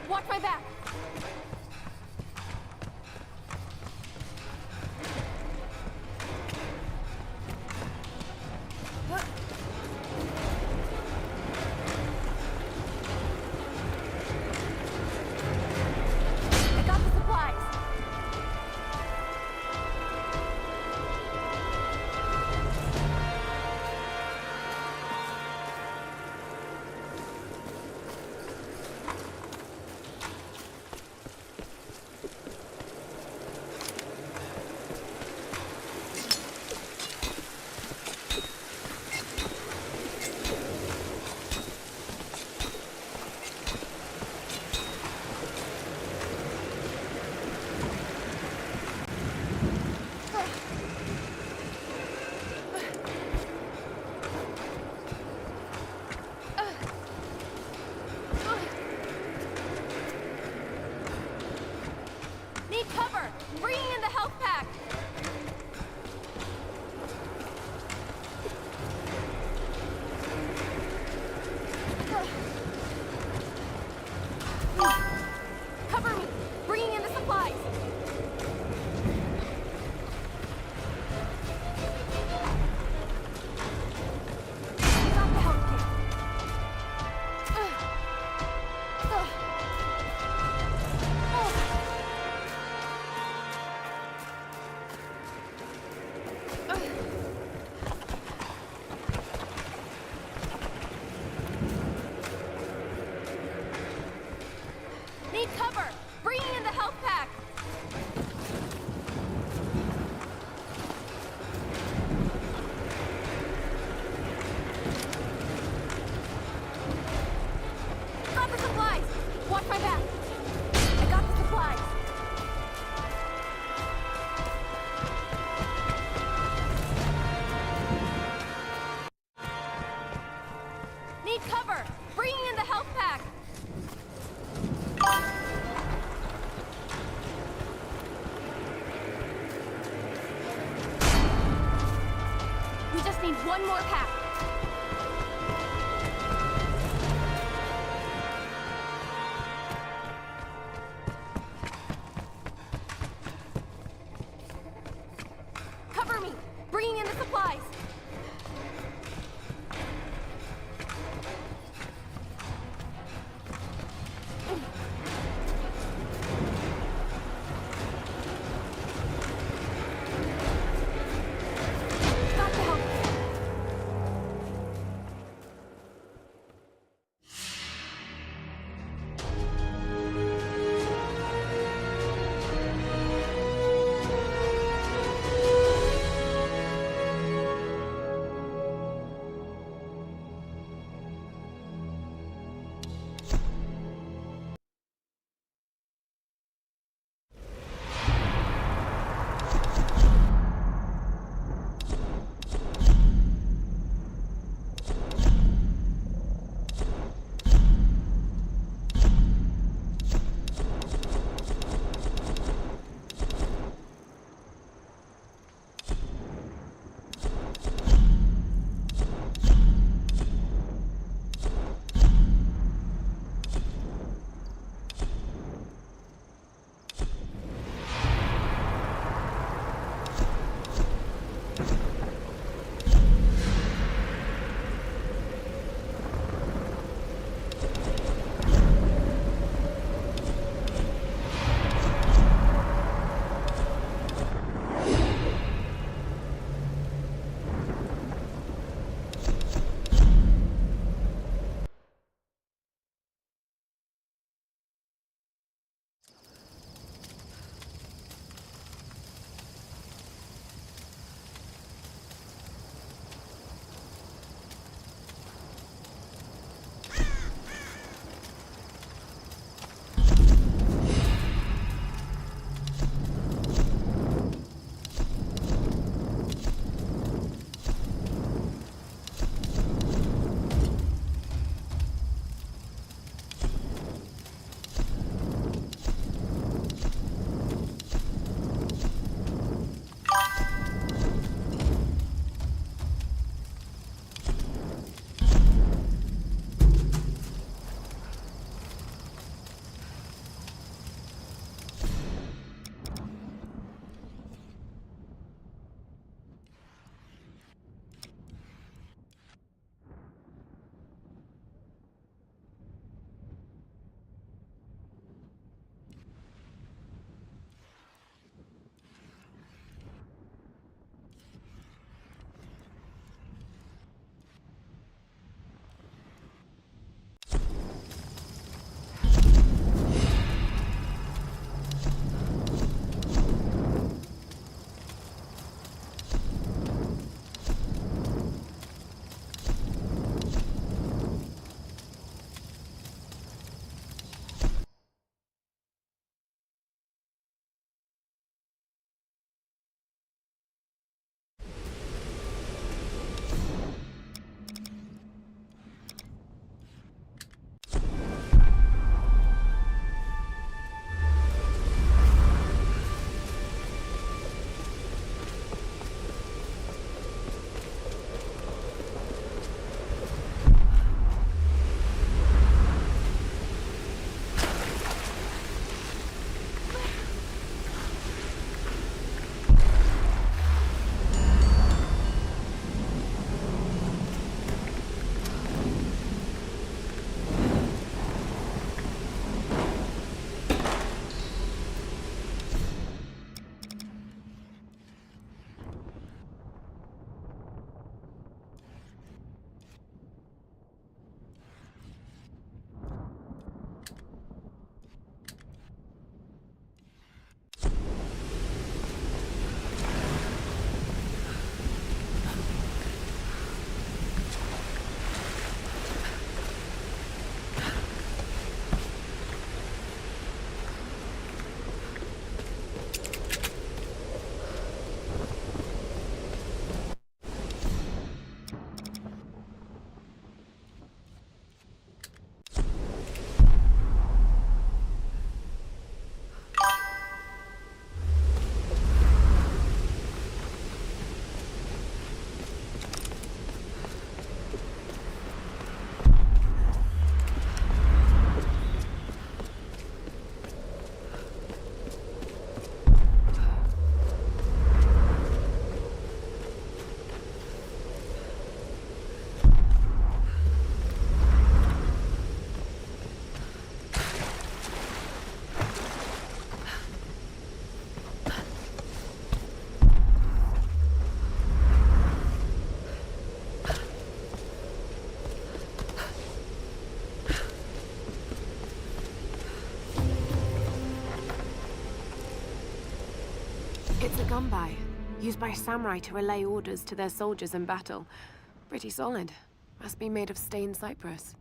Watch my back! I got the supplies! One more pack. Cover me! Bringing in the supplies! Got the help. a gun buy, used by samurai to relay orders to their soldiers in battle. Pretty solid. Must be made of stained cypress.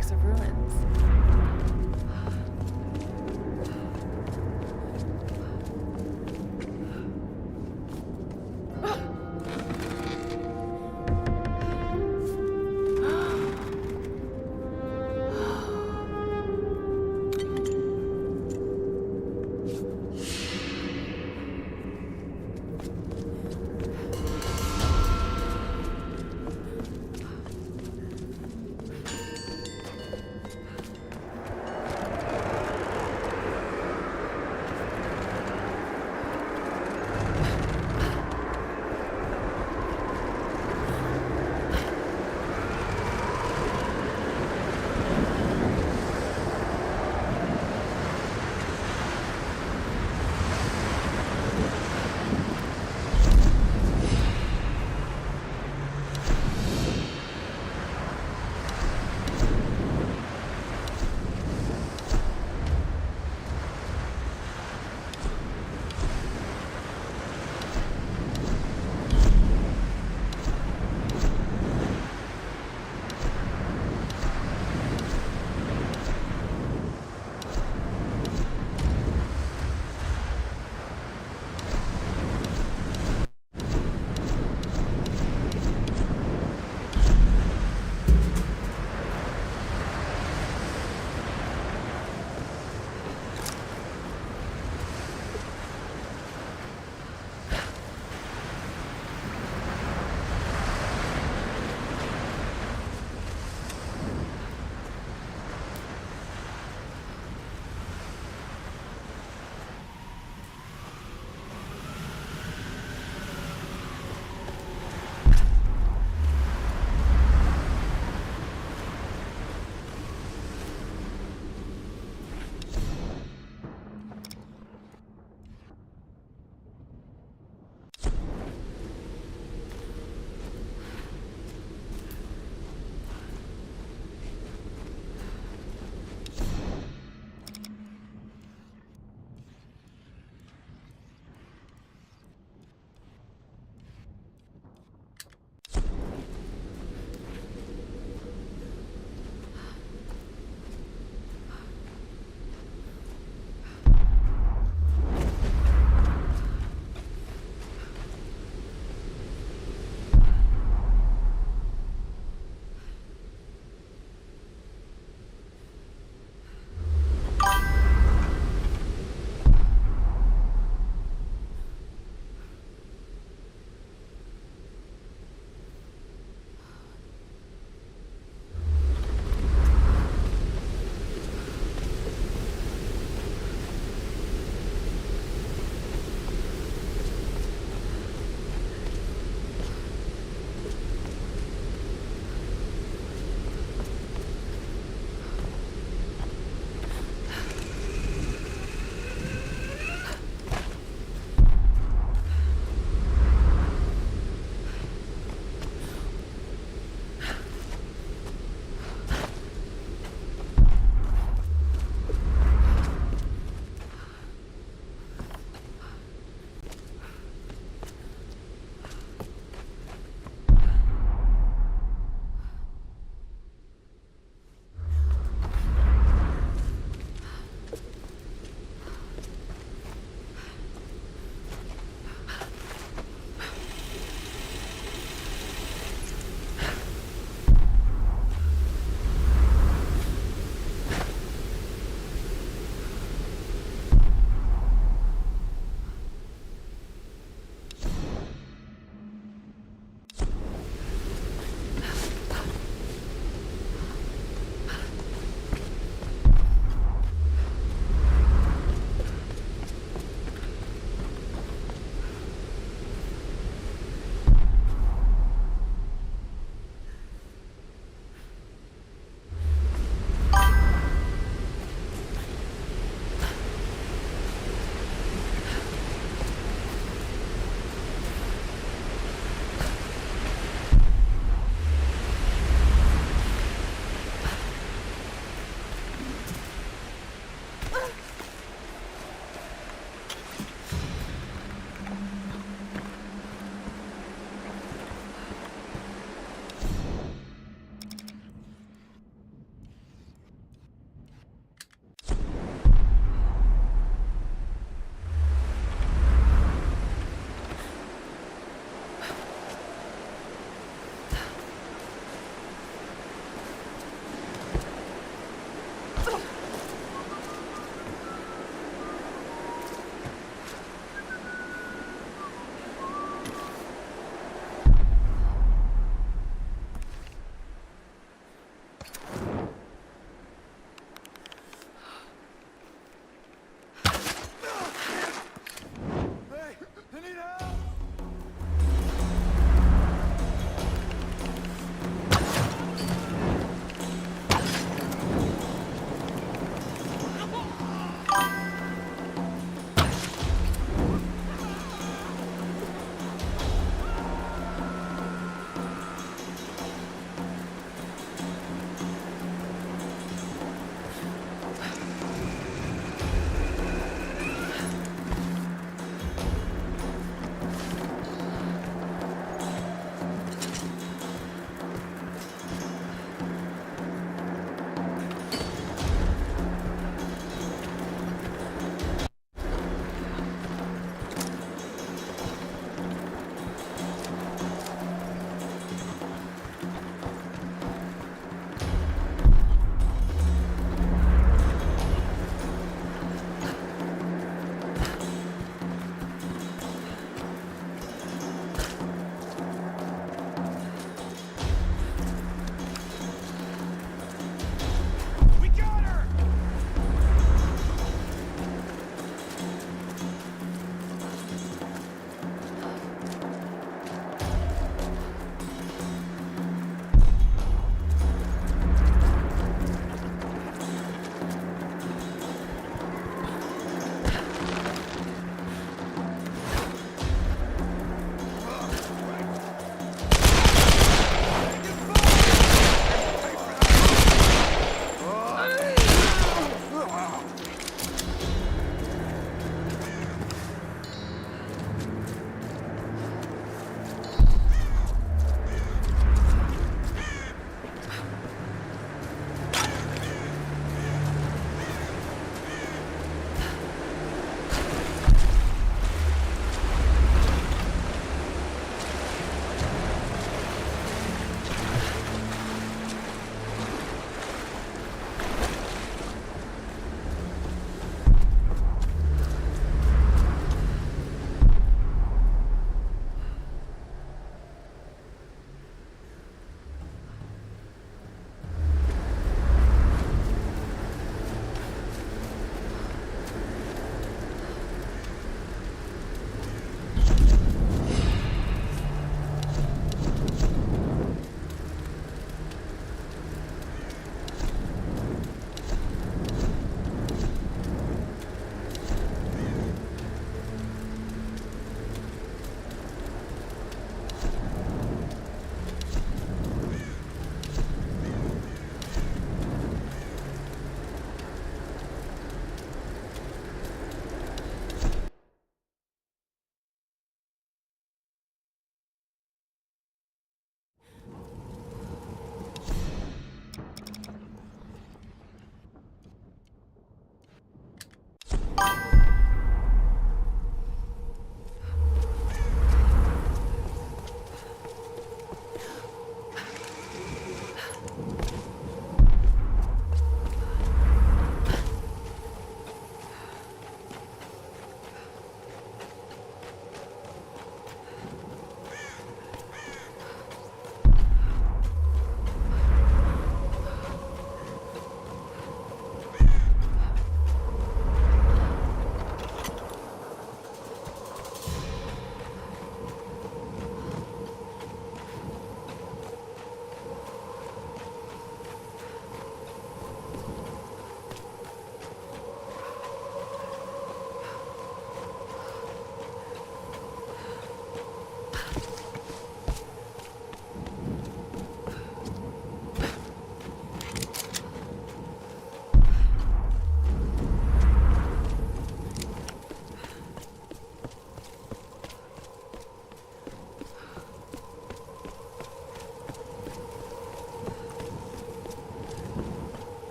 box of ruins.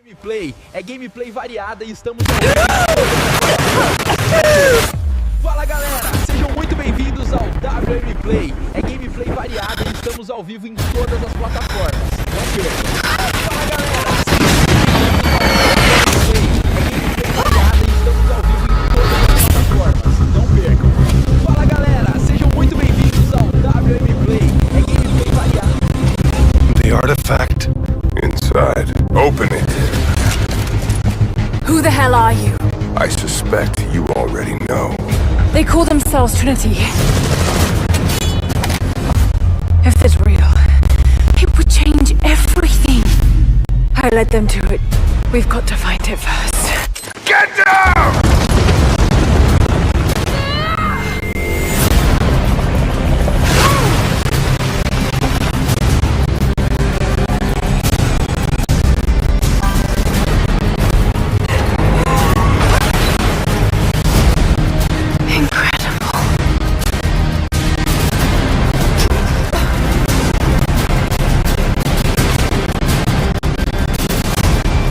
Gameplay é gameplay variada e estamos Fala galera, sejam muito bem-vindos ao WMPlay. É gameplay variada e estamos ao vivo em todas as plataformas. Não percam. Fala galera, Fala galera, sejam muito bem-vindos ao WMPlay. É gameplay variada. The artifact inside. Open it. Who the hell are you? I suspect you already know. They call themselves Trinity. If it's real, it would change everything. I led them to it. We've got to find it first. Get down!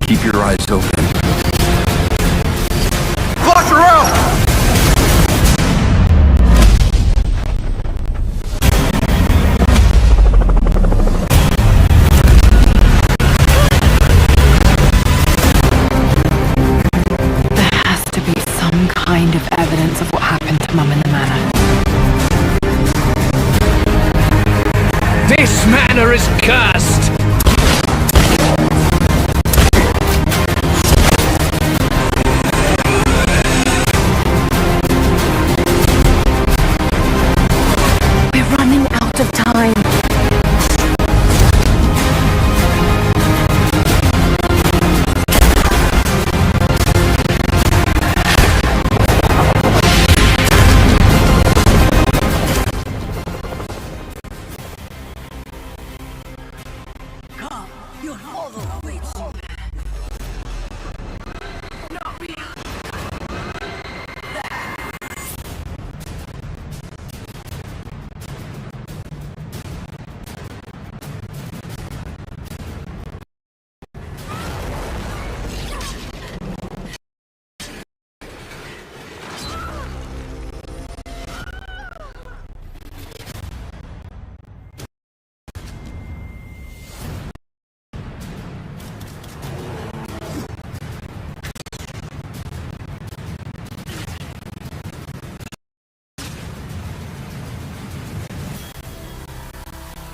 Keep your eyes open. Flush around! There has to be some kind of evidence of what happened to Mum in the manor. This manor is cursed! Of time. Come, your father awaits you. Not real.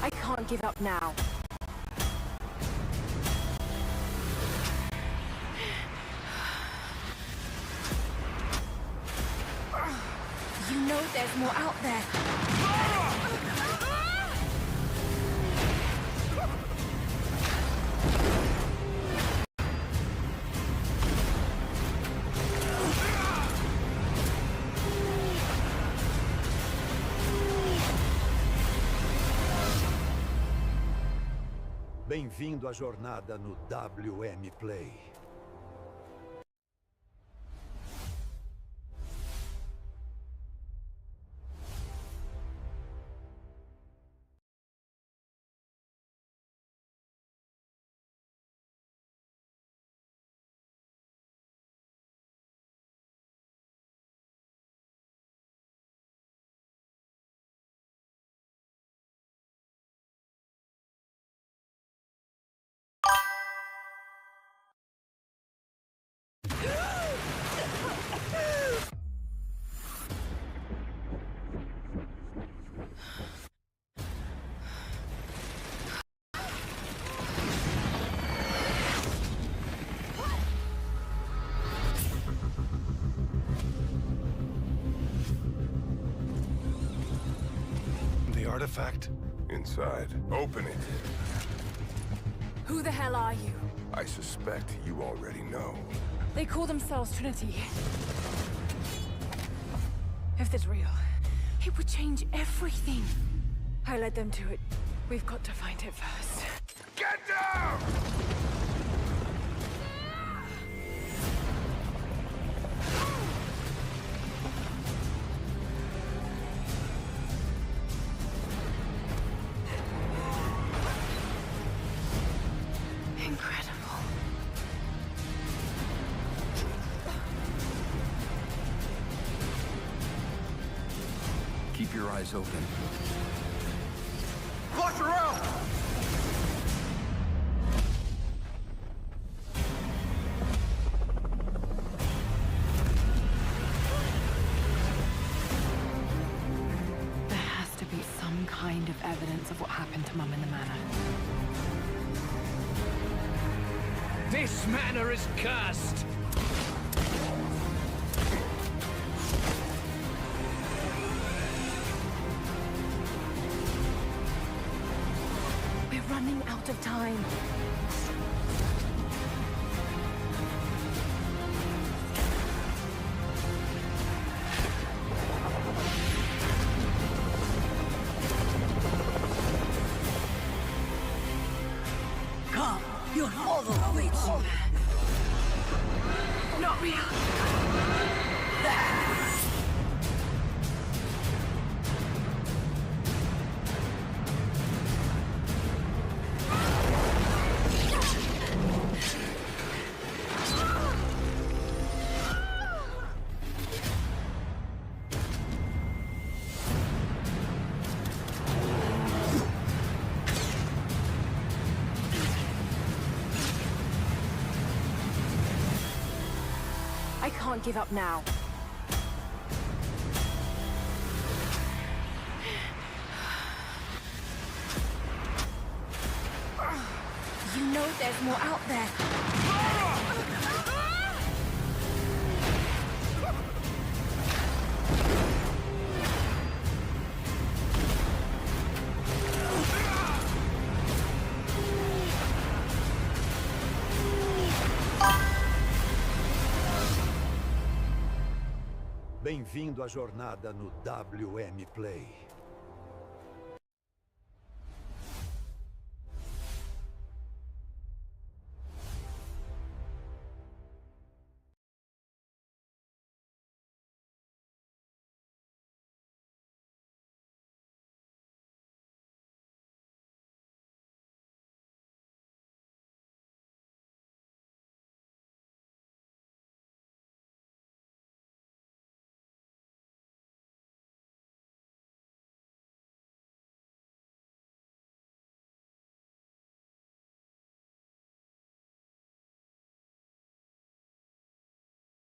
I can't give up now. You know there's more out there. Bem-vindo à jornada no WMPlay. The artifact inside. Open it. Who the hell are you? I suspect you already know. They call themselves Trinity. If it's real, it would change everything. I led them to it. We've got to find it first. Get down! Keep your eyes open. Flush around! There has to be some kind of evidence of what happened to Mum in the manor. This manor is cursed! We're running out of time. Come, your father awaits you. Not real. I can't give up now. You know there's more out there. Bem-vindo à jornada no WMPlay.